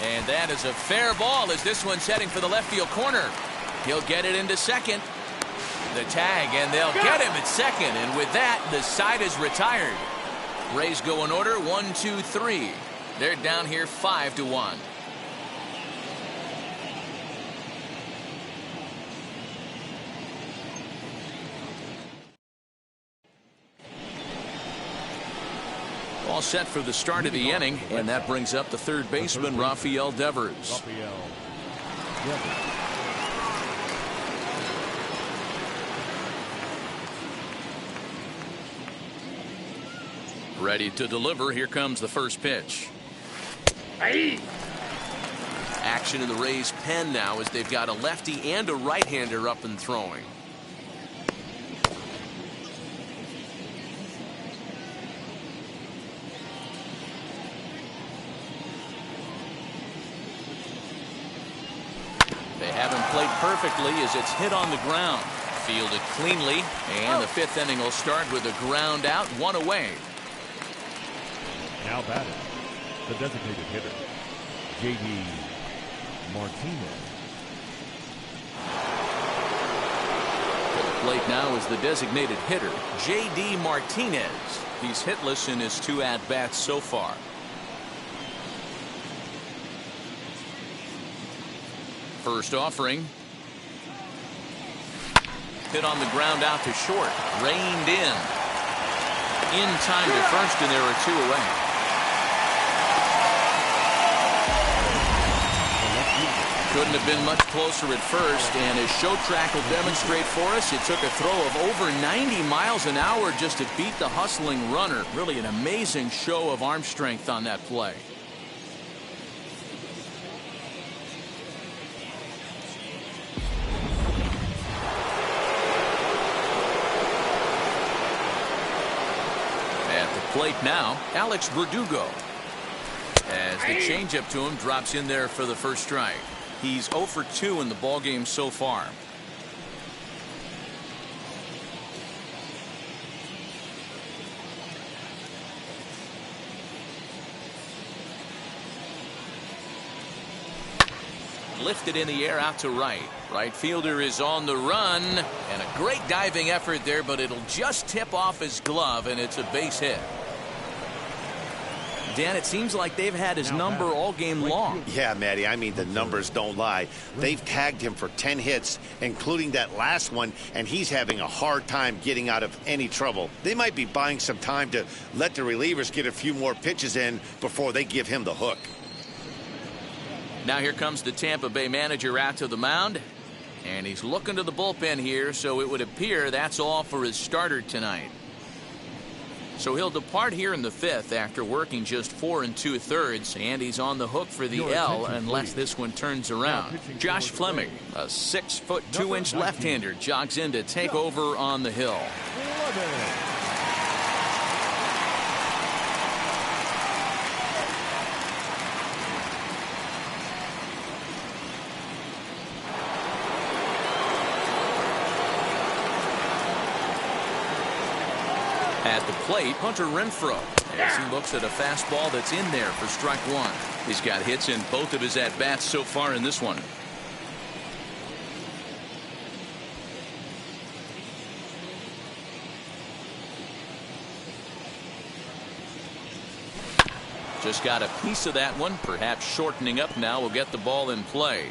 And that is a fair ball as this one's heading for the left field corner. He'll get it into second. The tag, and they'll get him at second. And with that, the side is retired. Rays go in order 1, 2, 3. They're down here 5-1. All set for the start of the inning, and that brings up the third baseman, Rafael Devers. Ready to deliver. Here comes the first pitch. Action in the Rays' pen now as they've got a lefty and a right-hander up and throwing. They have him played perfectly as it's hit on the ground. Fielded cleanly, and the 5th inning will start with a ground out, 1 away. Now batting, the designated hitter, J.D. Martinez. To the plate now is the designated hitter, J.D. Martinez. He's hitless in his 2 at-bats so far. First offering. Hit on the ground out to short. Reined in. In time to first, and there are 2 away. Couldn't have been much closer at first, and as show track will demonstrate for us, it took a throw of over 90 miles an hour just to beat the hustling runner. Really an amazing show of arm strength on that play. At the plate now, Alex Verdugo. As the changeup to him drops in there for the first strike. He's 0 for 2 in the ballgame so far. Lifted in the air out to right. Right fielder is on the run, and a great diving effort there, but it'll just tip off his glove, and it's a base hit. Dan, it seems like they've had his number all game long. Yeah, Matty, I mean, the numbers don't lie. They've tagged him for 10 hits, including that last one, and he's having a hard time getting out of any trouble. They might be buying some time to let the relievers get a few more pitches in before they give him the hook. Now here comes the Tampa Bay manager out to the mound, and he's looking to the bullpen here, so it would appear that's all for his starter tonight. So he'll depart here in the 5th after working just 4 2/3, and he's on the hook for the L unless this one turns around. Josh Fleming, a 6'2" left-hander, jogs in to take over on the hill. At the plate, Hunter Renfroe, as he looks at a fastball that's in there for strike 1. He's got hits in both of his at-bats so far in this one. Just got a piece of that one. Perhaps shortening up now will get the ball in play.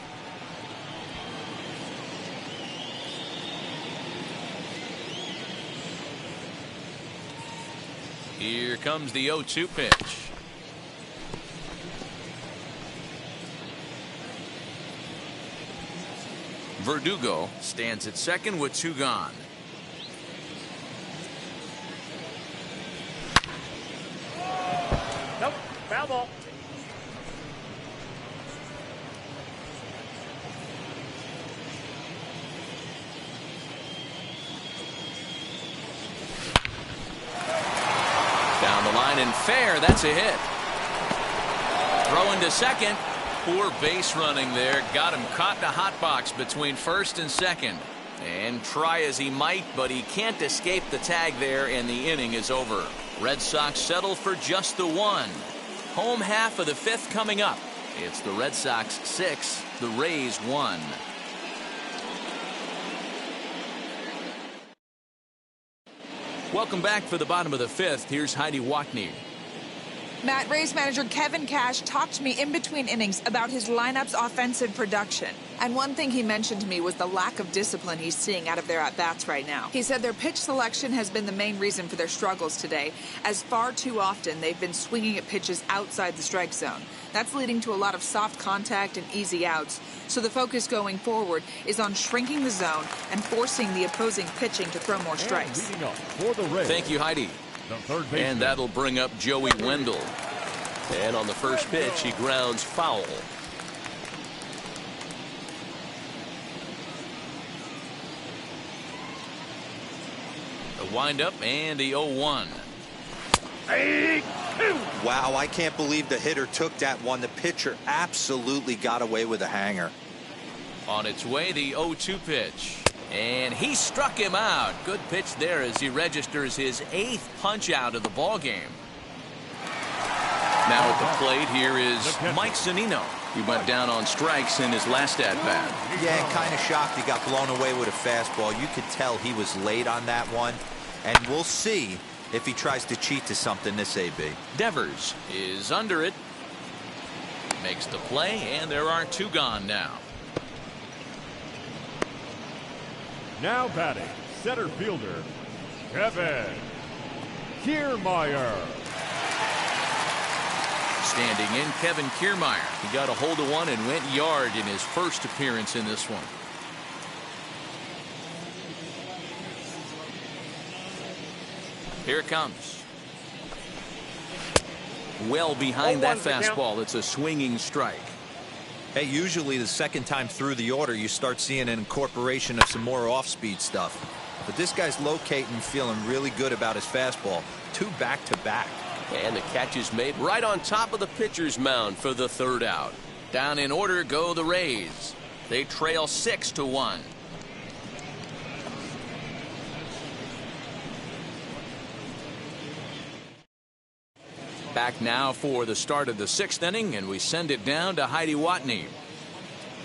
Here comes the 0-2 pitch. Verdugo stands at second with 2 gone. Nope, foul ball. Down the line and fair. That's a hit. Throwing to second. Poor base running there. Got him caught in a hot box between first and second. And try as he might, but he can't escape the tag there, and the inning is over. Red Sox settle for just the 1. Home half of the 5th coming up. It's the Red Sox 6, the Rays 1. Welcome back for the bottom of the 5th. Here's Heidi Watney. Matt, Rays manager Kevin Cash talked to me in between innings about his lineup's offensive production. And one thing he mentioned to me was the lack of discipline he's seeing out of their at-bats right now. He said their pitch selection has been the main reason for their struggles today, as far too often they've been swinging at pitches outside the strike zone. That's leading to a lot of soft contact and easy outs. So the focus going forward is on shrinking the zone and forcing the opposing pitching to throw more strikes. Thank you, Heidi. And that'll bring up Joey Wendell. And on the first pitch, he grounds foul. The windup and the 0-1. Wow, I can't believe the hitter took that one. The pitcher absolutely got away with a hanger. On its way, the 0-2 pitch. And he struck him out. Good pitch there as he registers his 8th punch out of the ball game. Now at the plate, here is Mike Zunino. He went down on strikes in his last at-bat. Yeah, kind of shocked he got blown away with a fastball. You could tell he was late on that one. And we'll see if he tries to cheat to something this AB. Devers is under it. Makes the play, and there are 2 gone now. Now batting, center fielder, Kevin Kiermaier. Standing in, Kevin Kiermaier. He got a hold of one and went yard in his first appearance in this one. Here it comes. Well behind that fastball. It's a swinging strike. Hey, usually the second time through the order, you start seeing an incorporation of some more off-speed stuff. But this guy's locating, feeling really good about his fastball. 2 back-to-back. And the catch is made right on top of the pitcher's mound for the 3rd out. Down in order go the Rays. They trail 6-1. Back now for the start of the 6th inning, and we send it down to Heidi Watney.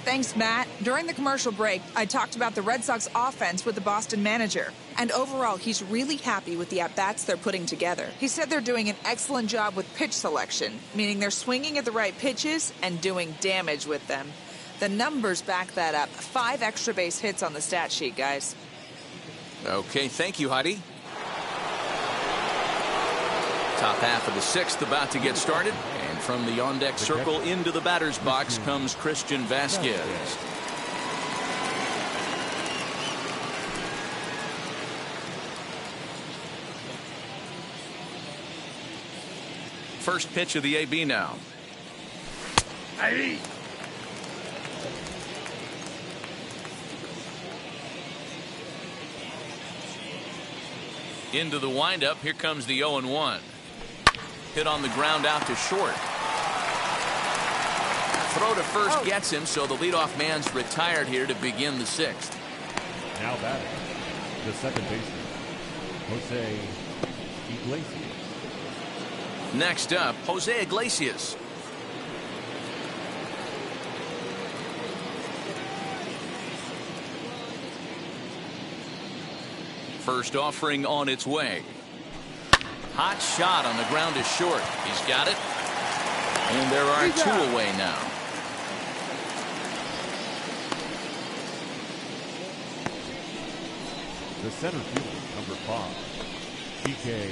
Thanks, Matt. During the commercial break, I talked about the Red Sox offense with the Boston manager. And overall, he's really happy with the at-bats they're putting together. He said they're doing an excellent job with pitch selection, meaning they're swinging at the right pitches and doing damage with them. The numbers back that up. 5 extra base hits on the stat sheet, guys. Okay, thank you, Heidi. Top half of the 6th about to get started. And from the on-deck circle into the batter's box comes Christian Vasquez. First pitch of the AB now. Into the windup. Here comes the 0-1. Hit on the ground out to short. Throw to first gets him, so the leadoff man's retired here to begin the 6th. Now batting, the second baseman, Jose Iglesias. Next up, Jose Iglesias. First offering on its way. Hot shot on the ground is short. He's got it. And there are two away now. The center fielder, number 5, Kike.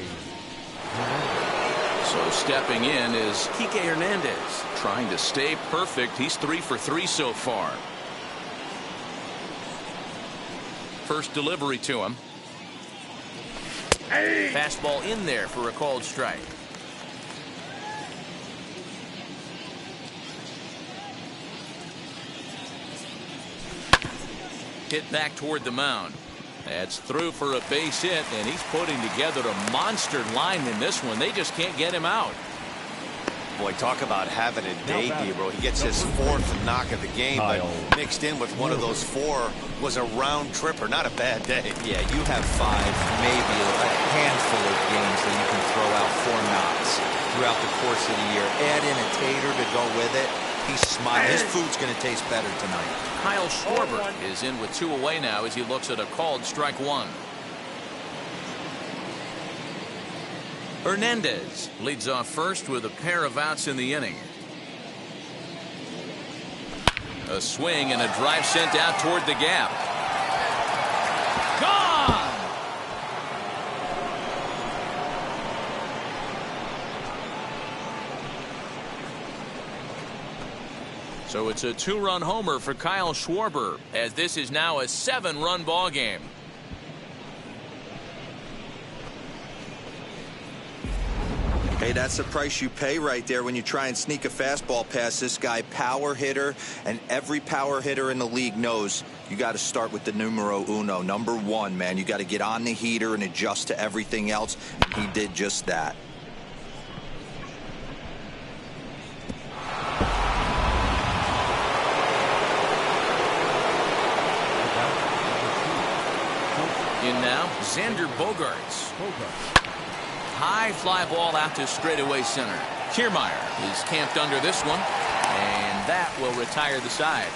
So stepping in is Kike Hernandez, trying to stay perfect. He's 3 for 3 so far. First delivery to him. Fastball in there for a called strike. Hit back toward the mound. That's through for a base hit, and he's putting together a monster line in this one. They just can't get him out. Boy, talk about having a day, Debro. He gets his 4th knock of the game, but mixed in with one of those 4 was a round tripper. Not a bad day. Yeah, you have 5, maybe a handful of games that you can throw out 4 knocks throughout the course of the year. Add in a tater to go with it. He's smiling. His food's going to taste better tonight. Kyle Schwarber is in with 2 away now as he looks at a called strike 1. Hernandez leads off first with a pair of outs in the inning. A swing and a drive sent out toward the gap. Gone! So it's a 2-run homer for Kyle Schwarber, as this is now a 7-run ball game. Hey, that's the price you pay right there when you try and sneak a fastball past this guy. Power hitter, and every power hitter in the league knows you got to start with the numero uno, number 1, man. You got to get on the heater and adjust to everything else, and he did just that. In now, Xander Bogaerts. High fly ball out to straightaway center. Kiermaier is camped under this one, and that will retire the side.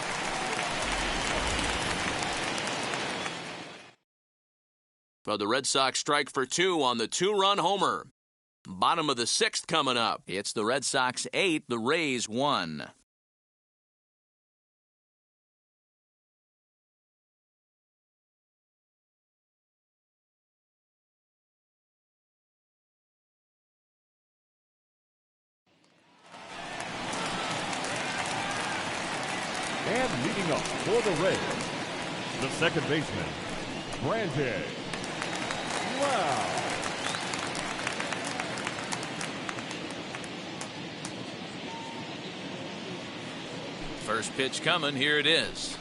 Well, the Red Sox strike for 2 on the 2-run homer. Bottom of the 6th coming up. It's the Red Sox 8, the Rays 1. And leading up for the Rays, the second baseman, Brandon. Wow. First pitch coming. Here it is.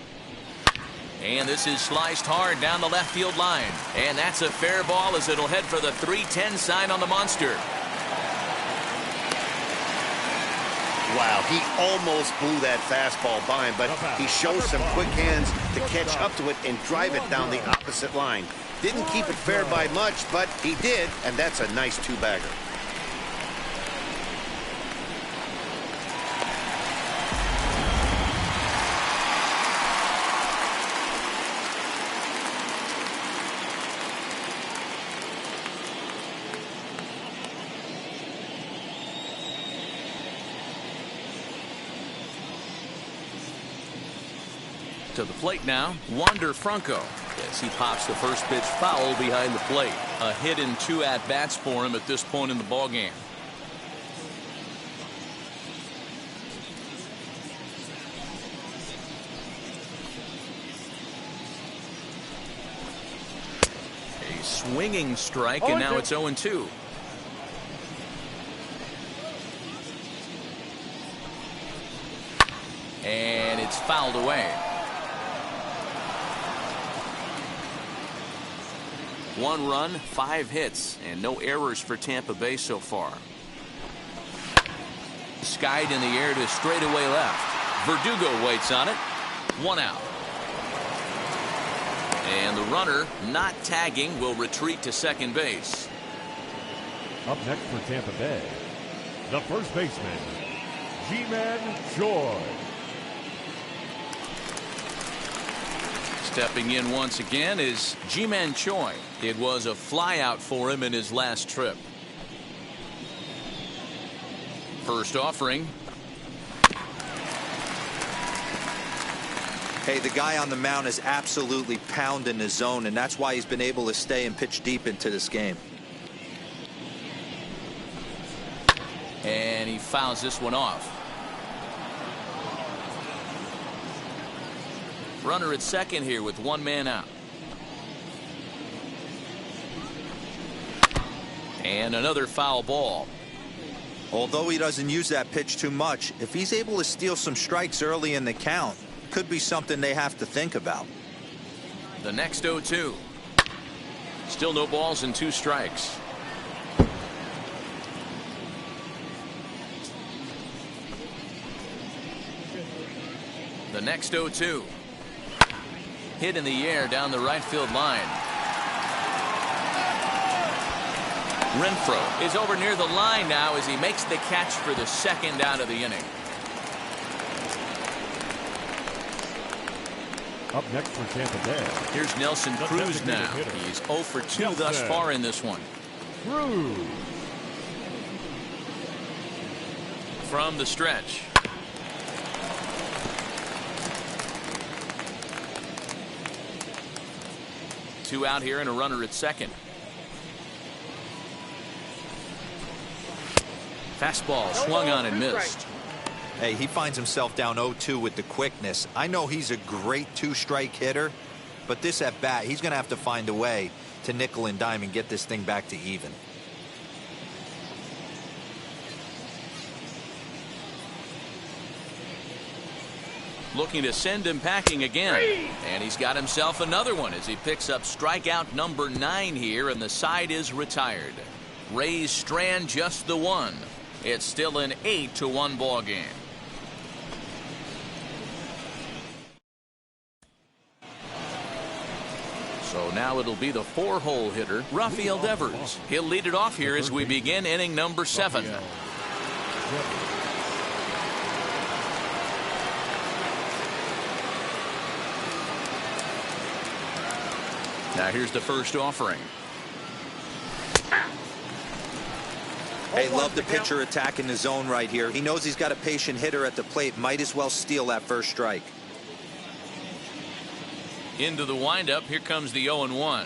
And this is sliced hard down the left field line. And that's a fair ball as it'll head for the 3-10 sign on the monster. Wow, he almost blew that fastball by him, but he shows some quick hands to catch up to it and drive it down the opposite line. Didn't keep it fair by much, but he did, and that's a nice 2-bagger. To the plate now, Wander Franco. As he pops the first pitch foul behind the plate. A hit in 2 at-bats for him at this point in the ballgame. A swinging strike, and now it's 0-2. And it's fouled away. 1 run, 5 hits, and no errors for Tampa Bay so far. Skied in the air to straightaway left. Verdugo waits on it. 1 out. And the runner, not tagging, will retreat to second base. Up next for Tampa Bay, the first baseman, Ji-Man Choi. Stepping in once again is Ji-Man Choi. It was a flyout for him in his last trip. First offering, Hey, the guy on the mound is absolutely pounding his zone, and that's why he's been able to stay and pitch deep into this game. And he fouls this one off. Runner at second here with one man out. And another foul ball. Although he doesn't use that pitch too much, if he's able to steal some strikes early in the count, could be something they have to think about. The next 0-2. Still no balls and 2 strikes. The next 0-2. Hit in the air down the right field line. Renfroe is over near the line now as he makes the catch for the second out of the inning. Up next for Tampa Bay. Here's Nelson Cruz now. He's 0 for 2 thus far in this one. Cruz. From the stretch. Two out here and a runner at second. Fastball swung on and missed. Hey, he finds himself down 0-2 with the quickness. I know he's a great 2-strike hitter, but this at bat, he's going to have to find a way to nickel and dime and get this thing back to even. Looking to send him packing again. And he's got himself another one as he picks up strikeout number 9 here, and the side is retired. Rays strand just the one. It's still an 8-1 ball game. So now it'll be the 4-hole hitter, Rafael Devers. He'll lead it off here as we begin inning number 7. Now here's the first offering. Hey, love the pitcher attacking the zone right here. He knows he's got a patient hitter at the plate. Might as well steal that first strike. Into the windup. Here comes the 0-1.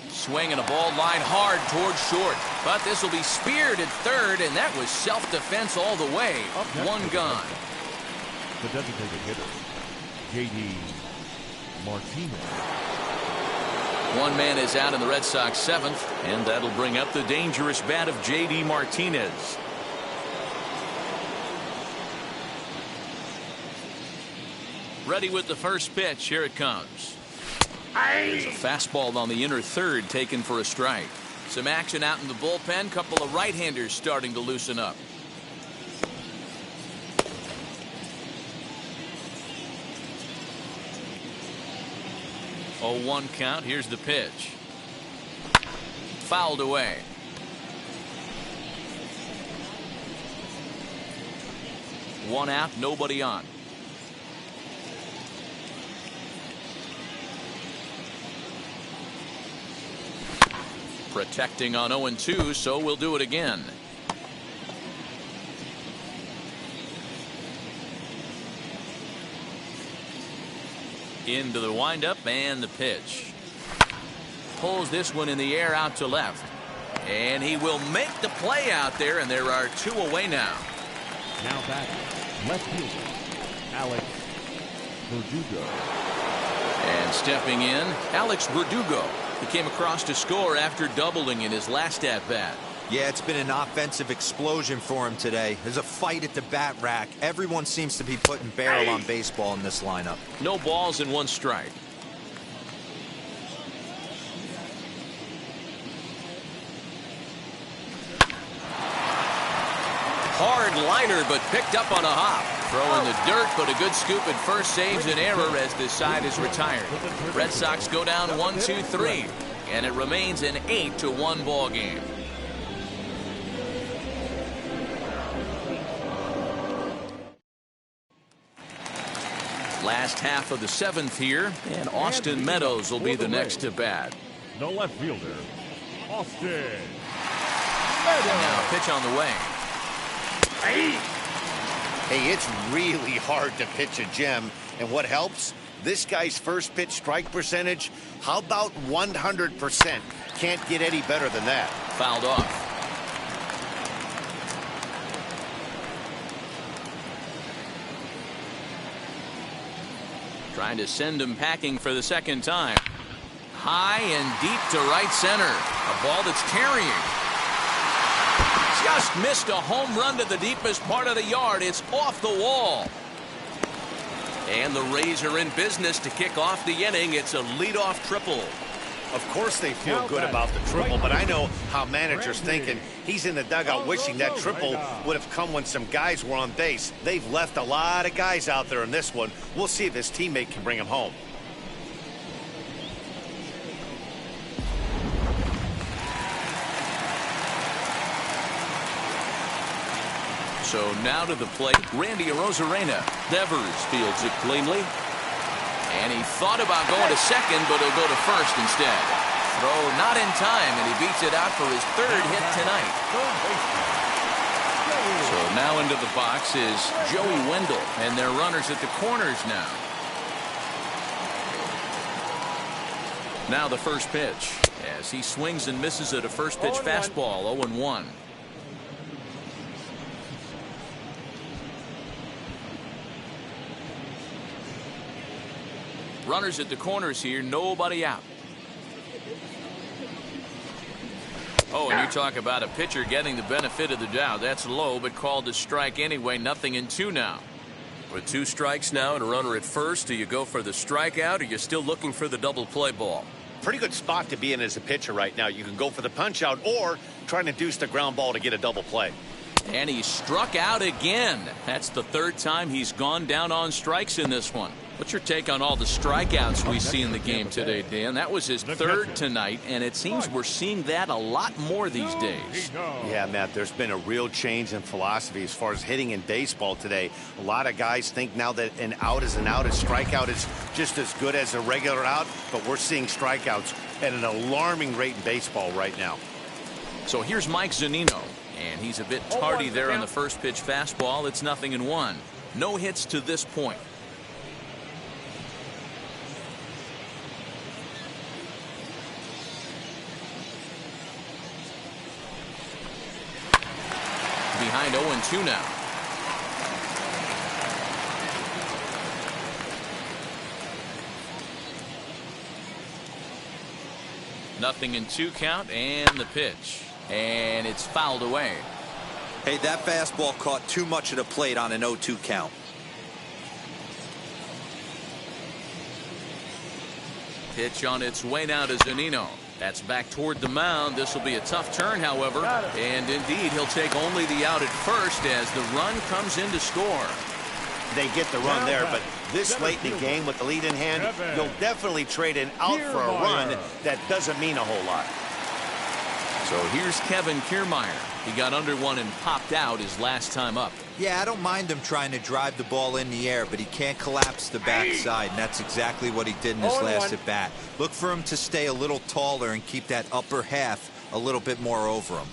Swinging a ball line hard towards short. But this will be speared at third, and that was self-defense all the way. One gone. The designated hitter, J.D. Martinez. One man is out in the Red Sox 7th, and that'll bring up the dangerous bat of J.D. Martinez. Ready with the first pitch. Here it comes. There's a fastball on the inner third taken for a strike. Some action out in the bullpen. Couple of right-handers starting to loosen up. Oh, 1 count. Here's the pitch. Fouled away. One out, nobody on. Protecting on 0-2, so we'll do it again. Into the windup and the pitch. Pulls this one in the air out to left. And he will make the play out there, and there are 2 away now. Now back, left fielder, Alex Verdugo. And stepping in, Alex Verdugo. He came across to score after doubling in his last at-bat. Yeah, it's been an offensive explosion for him today. There's a fight at the bat rack. Everyone seems to be putting barrel on baseball in this lineup. No balls and 1 strike. Hard liner, but picked up on a hop. Throwing the dirt, but a good scoop at first saves an error as this side is retired. Red Sox go down 1-2-3, and it remains an 8-1 ball game. Last half of the 7th here, and Austin Meadows will be the next to bat. The left fielder, Austin And now pitch on the way. Hey, it's really hard to pitch a gem. And what helps? This guy's first pitch strike percentage, how about 100%? Can't get any better than that. Fouled off. Trying to send him packing for the second time. High and deep to right center. A ball that's carrying. Just missed a home run to the deepest part of the yard. It's off the wall. And the Rays are in business to kick off the inning. It's a leadoff triple. Of course they feel good about the triple, but I know how managers thinking. He's in the dugout wishing that triple would have come when some guys were on base. They've left a lot of guys out there in this one. We'll see if his teammate can bring him home. So now to the plate, Randy Arozarena. Devers fields it cleanly. And he thought about going to second, but he'll go to first instead. Throw not in time, and he beats it out for his third hit tonight. So now into the box is Joey Wendell, and they're runners at the corners now. Now the first pitch, as he swings and misses at a first pitch fastball, 0-1. Runners at the corners here, nobody out. Oh, and you talk about a pitcher getting the benefit of the doubt. That's low, but called a strike anyway. 0-2 now. With 2 strikes now and a runner at first, do you go for the strikeout or you're still looking for the double play ball? Pretty good spot to be in as a pitcher right now. You can go for the punch out or trying to deuce the ground ball to get a double play. And he struck out again. That's the 3rd time he's gone down on strikes in this one. What's your take on all the strikeouts we see in the game today, Dan? That was his 3rd tonight, and it seems we're seeing that a lot more these days. Yeah, Matt, there's been a real change in philosophy as far as hitting in baseball today. A lot of guys think now that an out is an out, a strikeout is just as good as a regular out, but we're seeing strikeouts at an alarming rate in baseball right now. So here's Mike Zunino, and he's a bit tardy there on the first pitch fastball. It's 0-1. No hits to this point. Behind 0-2 now. Nothing in 2 count, and the pitch. And it's fouled away. Hey, that fastball caught too much of the plate on an 0-2 count. Pitch on its way now to Zunino. That's back toward the mound. This will be a tough turn, however. And indeed, he'll take only the out at first as the run comes in to score. They get the run there, but this late in the game with the lead in hand, you'll definitely trade an out for a run. That doesn't mean a whole lot. So here's Kevin Kiermaier. He got under one and popped out his last time up. Yeah, I don't mind him trying to drive the ball in the air, but he can't collapse the backside, and that's exactly what he did in his last at bat. Look for him to stay a little taller and keep that upper half a little bit more over him.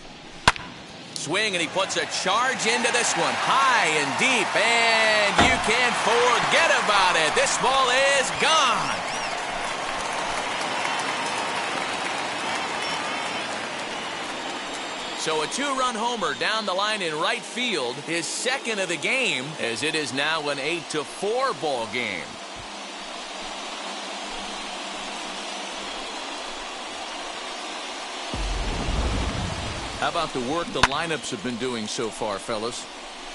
Swing, and he puts a charge into this one, high and deep, and you can't forget about it. This ball is gone. So a 2-run homer down the line in right field, his 2nd of the game, as it is now an 8-4 ball game. How about the work the lineups have been doing so far, fellas?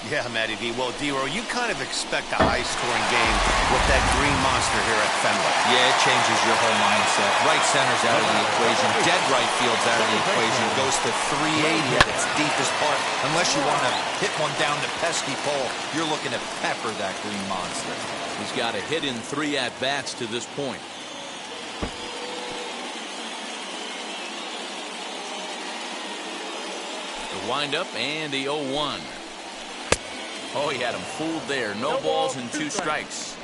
Yeah, Matty D. Well, D-Row, you kind of expect a high-scoring game with that green monster here at Fenway. Yeah, it changes your whole mindset. Right center's out of the equation. Dead right field's out of the equation. It goes to 380 at its deepest part. Unless you want to hit one down the pesky pole, you're looking to pepper that green monster. He's got a hit in 3 at-bats to this point. The windup and the 0-1. Oh, he had him fooled there. No balls and 2 strikes.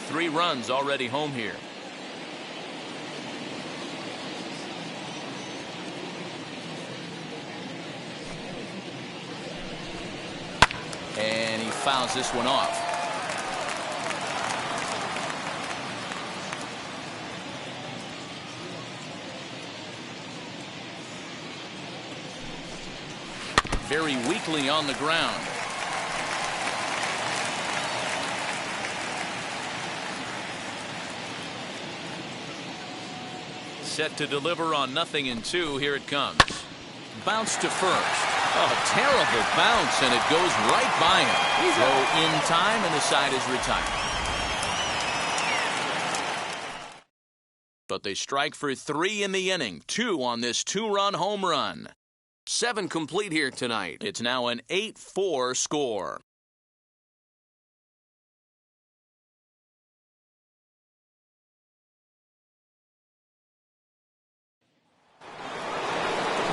3 runs already home here. fouls this one off. Very weakly on the ground. Set to deliver on 0-2. Here it comes. Bounce to first. Oh, terrible bounce, and it goes right by him. Throw in time, and the side is retired. But they strike for 3 in the inning. 2 on this 2-run home run. 7 complete here tonight. It's now an 8-4 score.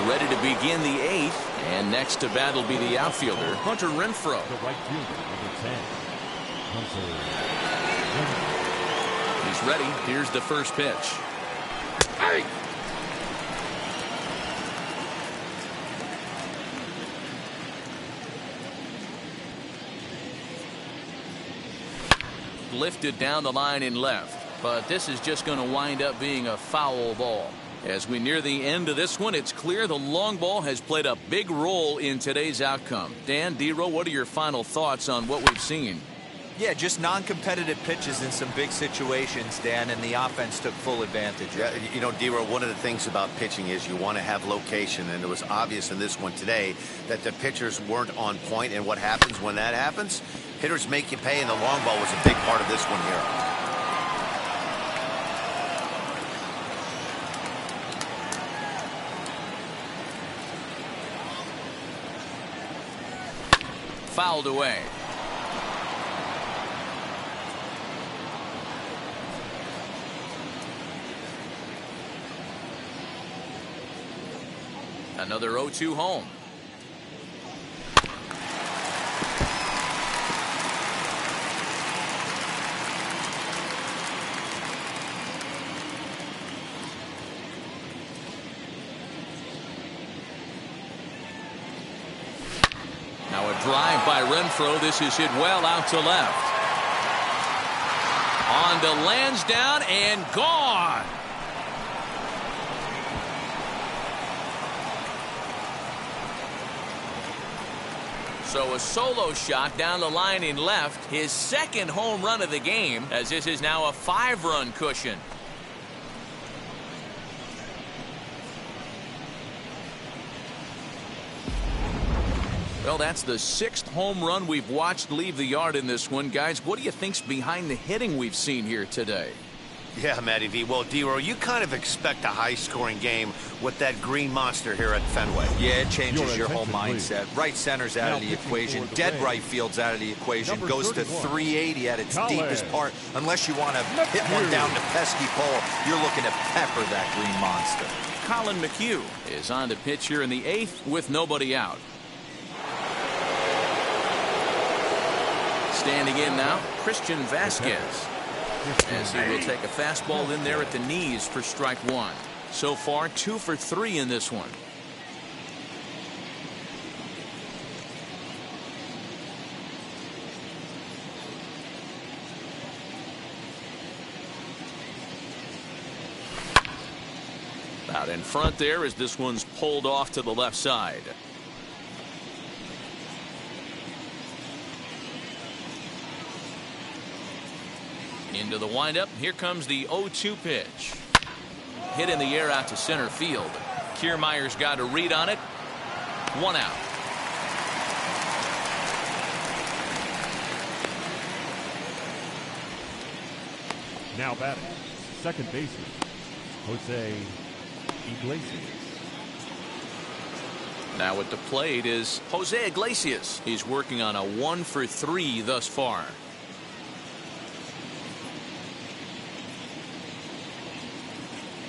Ready to begin the 8th, and next to bat will be the outfielder, Hunter Renfroe. The right fielder, number 10, Hunter Renfroe. He's ready. Here's the first pitch. Hey! Lifted down the line in left, but this is just going to wind up being a foul ball. As we near the end of this one, it's clear the long ball has played a big role in today's outcome. Dan, D-Row, what are your final thoughts on what we've seen? Yeah, just non-competitive pitches in some big situations, Dan, and the offense took full advantage. Yeah, you know, D-Row, one of the things about pitching is you want to have location, and it was obvious in this one today that the pitchers weren't on point, and what happens when that happens? Hitters make you pay, and the long ball was a big part of this one here. Fouled away. Another 0-2 home. Now a drive by Renfroe. This is hit well out to left. On to Lansdowne and gone. So a solo shot down the line in left. His second home run of the game, as this is now a 5-run cushion. Well, that's the 6th home run we've watched leave the yard in this one. Guys, what do you think's behind the hitting we've seen here today? Yeah, Matty V. Well, D-Row, you kind of expect a high-scoring game with that green monster here at Fenway. Yeah, it changes your whole mindset. Right center's out of the equation. Dead right field's out of the equation. Goes to 380 at its deepest part. Unless you want to hit one down the pesky pole, you're looking to pepper that green monster. Colin McHugh is on to pitch here in the 8th with nobody out. Standing in now, Christian Vasquez, as he will take a fastball in there at the knees for strike 1. So far, 2 for 3 in this one. Out in front there as this one's pulled off to the left side. Into the windup. Here comes the 0-2 pitch. Hit in the air out to center field. Kiermaier's got a read on it. 1 out. Now batting, second baseman, Jose Iglesias. Now at the plate is Jose Iglesias. He's working on a 1 for 3 thus far.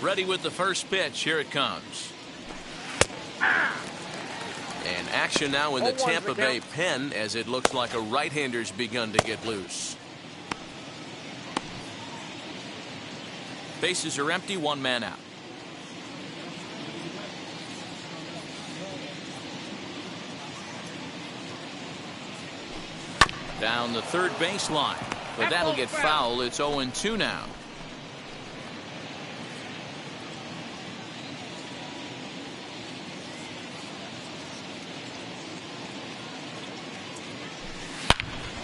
Ready with the first pitch. Here it comes. And action now in the Tampa Bay pen as it looks like a right-hander's begun to get loose. Bases are empty, 1 man out. Down the third baseline. But that'll get foul. It's 0-2 now.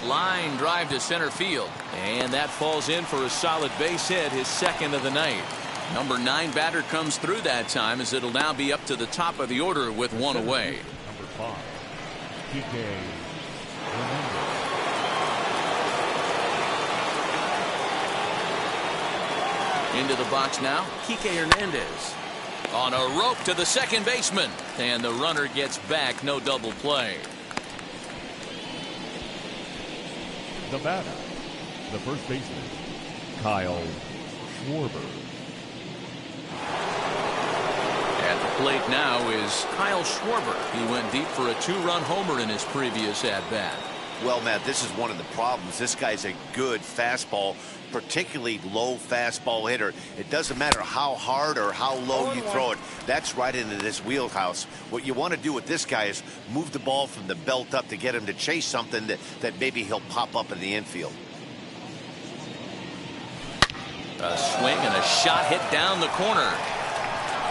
Line drive to center field. And that falls in for a solid base hit, his second of the night. Number 9 batter comes through that time, as it'll now be up to the top of the order with one away. Number 5, Kike. Into the box now, Kike Hernandez. On a rope to the second baseman. And the runner gets back, no double play. The batter, the first baseman, Kyle Schwarber. At the plate now is Kyle Schwarber. He went deep for a 2-run homer in his previous at-bat. Well, Matt, this is one of the problems. This guy's a good fastball, particularly low fastball hitter. It doesn't matter how hard or how low you throw it. That's right into this wheelhouse. What you want to do with this guy is move the ball from the belt up to get him to chase something that maybe he'll pop up in the infield. A swing and a shot hit down the corner.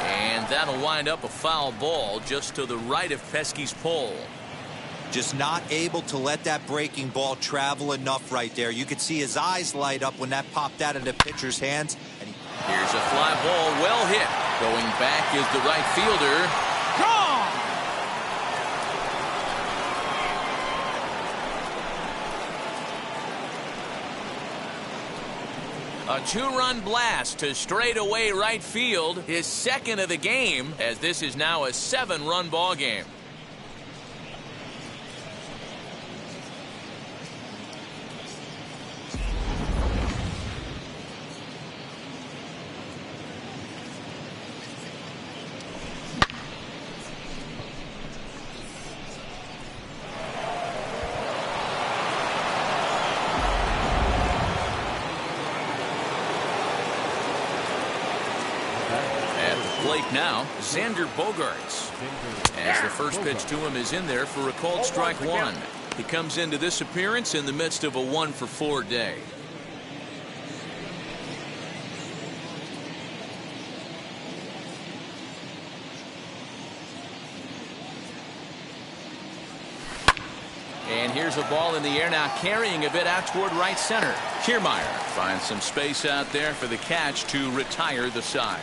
And that'll wind up a foul ball just to the right of Pesky's pole. Just not able to let that breaking ball travel enough right there. You could see his eyes light up when that popped out of the pitcher's hands. And here's a fly ball, well hit. Going back is the right fielder. Gone! A 2-run blast to straightaway right field, his second of the game, as this is now a 7-run ball game. Now, Xander Bogaerts, as the first pitch to him is in there for a called strike 1. He comes into this appearance in the midst of a 1-for-4 day. And here's a ball in the air now, carrying a bit out toward right center. Kiermaier finds some space out there for the catch to retire the side.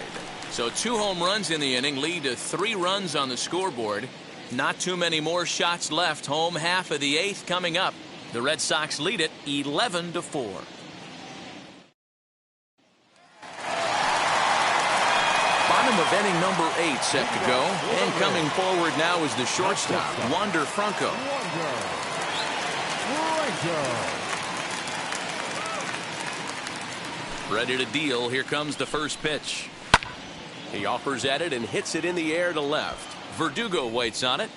So 2 home runs in the inning lead to 3 runs on the scoreboard. Not too many more shots left. Home half of the 8th coming up. The Red Sox lead it 11-4. Bottom of inning number 8 set to go. And coming forward now is the shortstop, Wander Franco. Ready to deal. Here comes the first pitch. He offers at it and hits it in the air to left. Verdugo waits on it.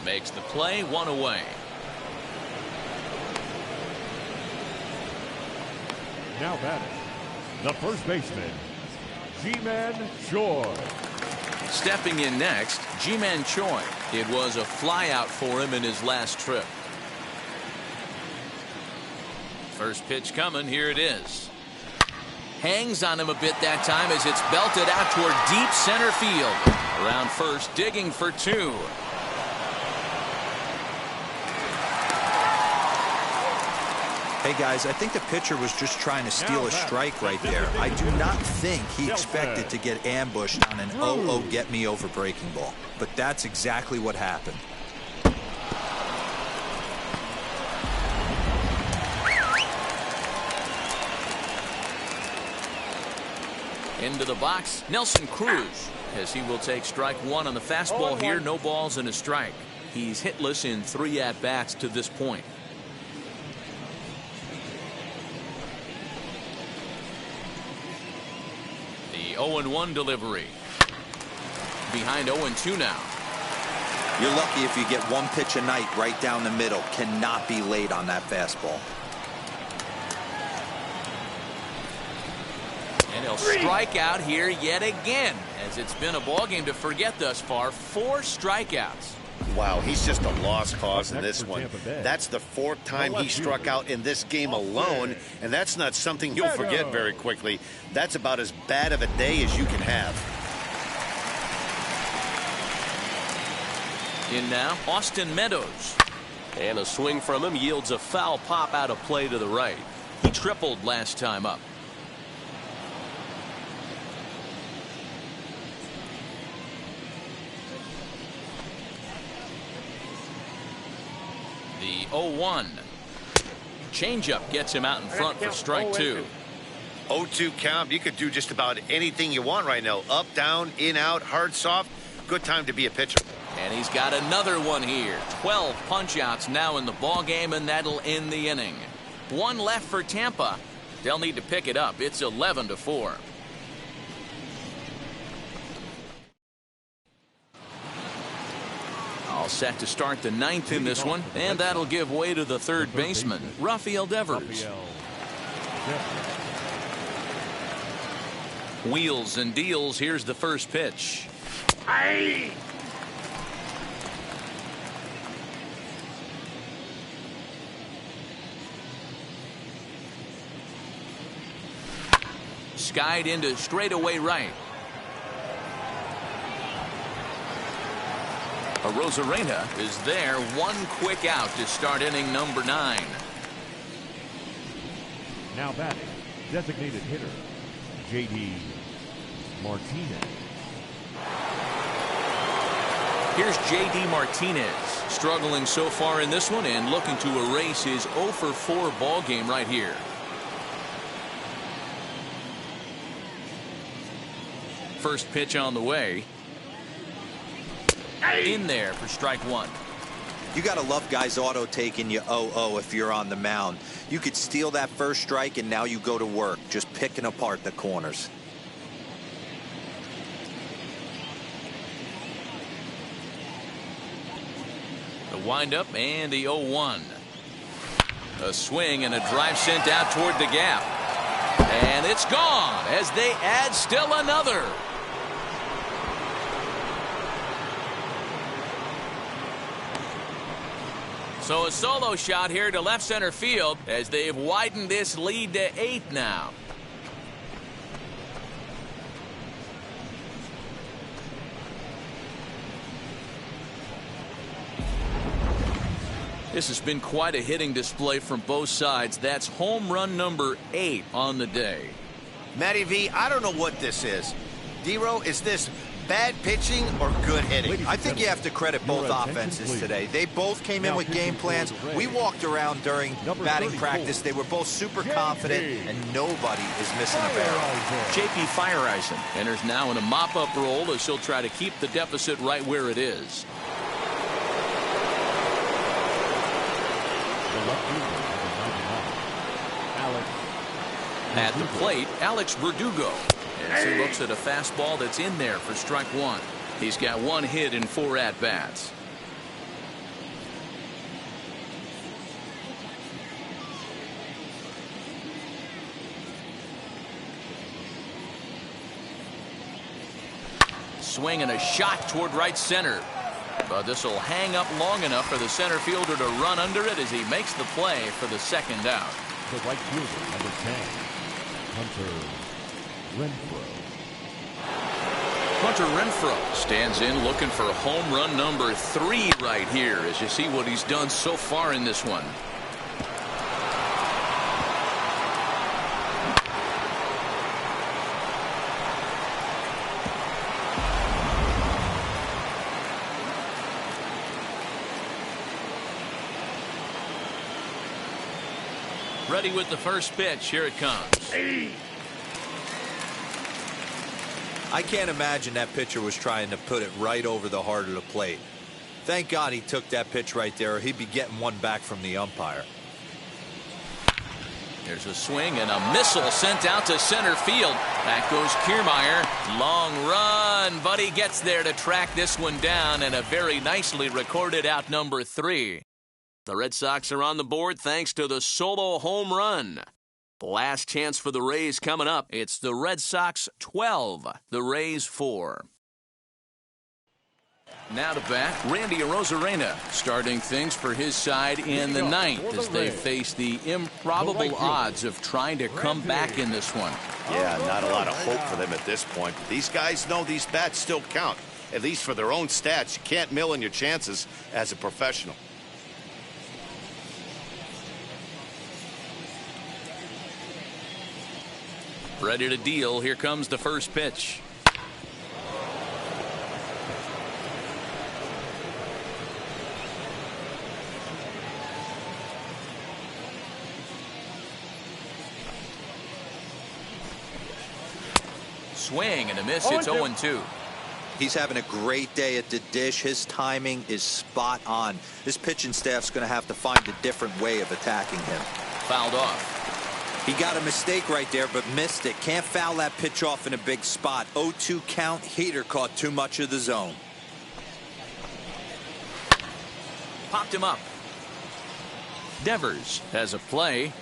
Makes the play, 1 away. Now batting, the first baseman, Ji-Man Choi. Stepping in next, Ji-Man Choi. It was a flyout for him in his last trip. First pitch coming, here it is. Hangs on him a bit that time as it's belted out toward deep center field. Around first, digging for 2. Hey guys, I think the pitcher was just trying to steal a strike right there. I do not think he expected to get ambushed on an 0-0 get me over breaking ball. But that's exactly what happened. Into the box, Nelson Cruz, as he will take strike 1 on the fastball here. No balls and a strike. He's hitless in 3 at-bats to this point. The 0-1 delivery. Behind 0-2 now. You're lucky if you get 1 pitch a night right down the middle. Cannot be late on that fastball. And he'll strike out here yet again, as it's been a ball game to forget thus far. 4 strikeouts. Wow, he's just a lost cause in this one. That's the 4th time he struck out in this game alone, and that's not something you'll forget very quickly. That's about as bad of a day as you can have. In now, Austin Meadows. And a swing from him yields a foul pop out of play to the right. He tripled last time up. The 0-1. Changeup gets him out in front for strike 2. 0-2 count. You could do just about anything you want right now. Up, down, in, out, hard, soft. Good time to be a pitcher. And he's got another one here. 12 punch-outs now in the ball game, and that'll end the inning. One left for Tampa. They'll need to pick it up. It's 11-4. All set to start the 9th in this one, and that'll give way to the third baseman, Rafael Devers. Wheels and deals. Here's the first pitch. Aye. Skied into straightaway right. Rosarena is there. One quick out to start inning number 9. Now batting, designated hitter, J.D. Martinez. Here's J.D. Martinez, struggling so far in this one and looking to erase his 0-for-4 ball game right here. First pitch on the way. In there for strike 1. You got to love guys auto taking you 0-0 if you're on the mound. You could steal that first strike and now you go to work just picking apart the corners. The windup and the 0-1. A swing and a drive sent out toward the gap. And it's gone as they add still another. So a solo shot here to left center field as they've widened this lead to 8 now. This has been quite a hitting display from both sides. That's home run number 8 on the day. Matty V, I don't know what this is. D-Row, is this bad pitching or good hitting? I think you have to credit both offenses today. They both came in with game plans. We walked around during batting practice. They were both super confident, and nobody is missing a barrel. J.P. Fireisen enters now in a mop-up role as he'll try to keep the deficit right where it is. At the plate, Alex Verdugo. As he looks at a fastball that's in there for strike 1. He's got 1 hit in 4 at-bats. Swing and a shot toward right center. But this will hang up long enough for the center fielder to run under it as he makes the play for the second out. The right fielder, number 10, Hunter Renfroe. Hunter Renfroe stands in looking for home run number 3 right here as you see what he's done so far in this one. Ready with the first pitch. Here it comes. I can't imagine that pitcher was trying to put it right over the heart of the plate. Thank God he took that pitch right there, or he'd be getting one back from the umpire. There's a swing and a missile sent out to center field. Back goes Kiermaier. Long run, but he gets there to track this one down, and a very nicely recorded out number 3. The Red Sox are on the board thanks to the solo home run. Last chance for the Rays coming up. It's the Red Sox 12, the Rays 4. Now to bat, Randy Arozarena, starting things for his side in the ninth as they face the improbable odds of trying to come back in this one. Yeah, not a lot of hope for them at this point. But these guys know these bats still count, at least for their own stats. You can't mill in your chances as a professional. Ready to deal. Here comes the first pitch. Swing and a miss. It's 0-2. He's having a great day at the dish. His timing is spot on. This pitching staff's going to have to find a different way of attacking him. Fouled off. He got a mistake right there, but missed it. Can't foul that pitch off in a big spot. 0-2 count. Heater caught too much of the zone. Popped him up. Devers has a play.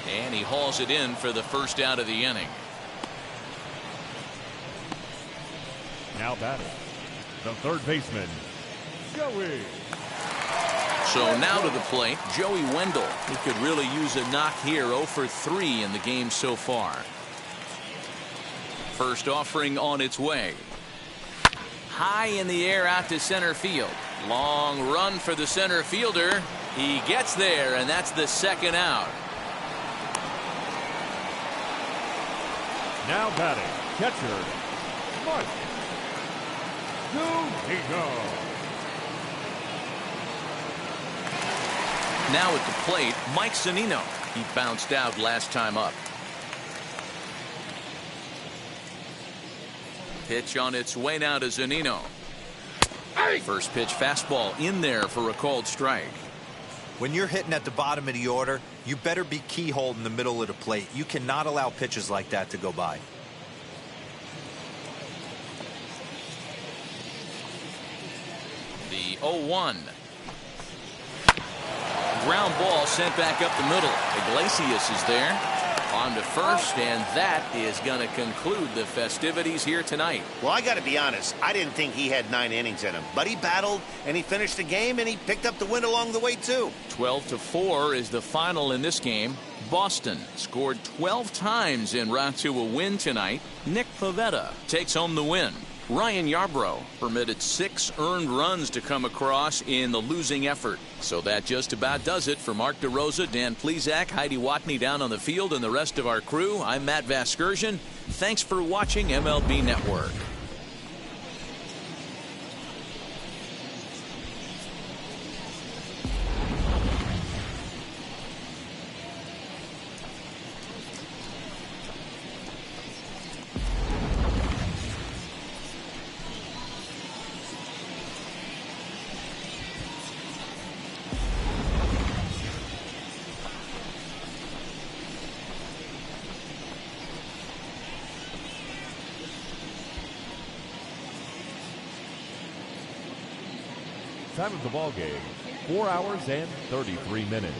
And he hauls it in for the first out of the inning. Now batting, the third baseman, Joey. So now to the plate, Joey Wendell. He could really use a knock here. 0 for 3 in the game so far. First offering on its way. High in the air out to center field. Long run for the center fielder. He gets there, and that's the second out. Now batting, catcher, Mike. Now at the plate, Mike Zunino. He bounced out last time up. Pitch on its way now to Zunino. First pitch fastball in there for a called strike. When you're hitting at the bottom of the order, you better be keyhole in the middle of the plate. You cannot allow pitches like that to go by. The 0-1. Ground ball sent back up the middle. Iglesias is there. On to first, and that is going to conclude the festivities here tonight. Well, I got to be honest. I didn't think he had 9 innings in him, but he battled and he finished the game and he picked up the win along the way too. 12-4 is the final in this game. Boston scored 12 times en route to a win tonight. Nick Pivetta takes home the win. Ryan Yarbrough permitted 6 earned runs to come across in the losing effort. So that just about does it. For Mark DeRosa, Dan Plesac, Heidi Watney down on the field, and the rest of our crew, I'm Matt Vasgersian. Thanks for watching MLB Network. Time of the ball game, 4 hours and 33 minutes.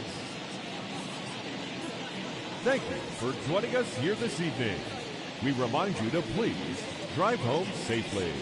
Thank you for joining us here this evening. We remind you to please drive home safely.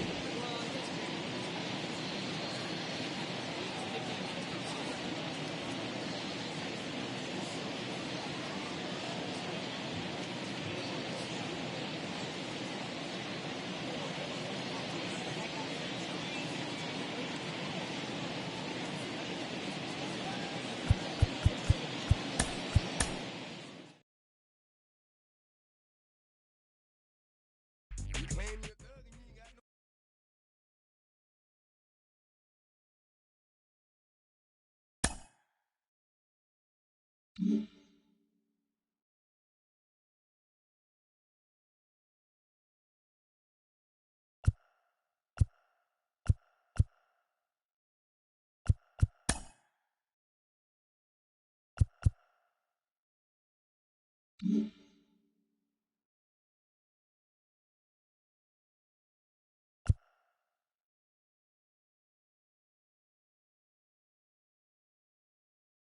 Mm-hmm.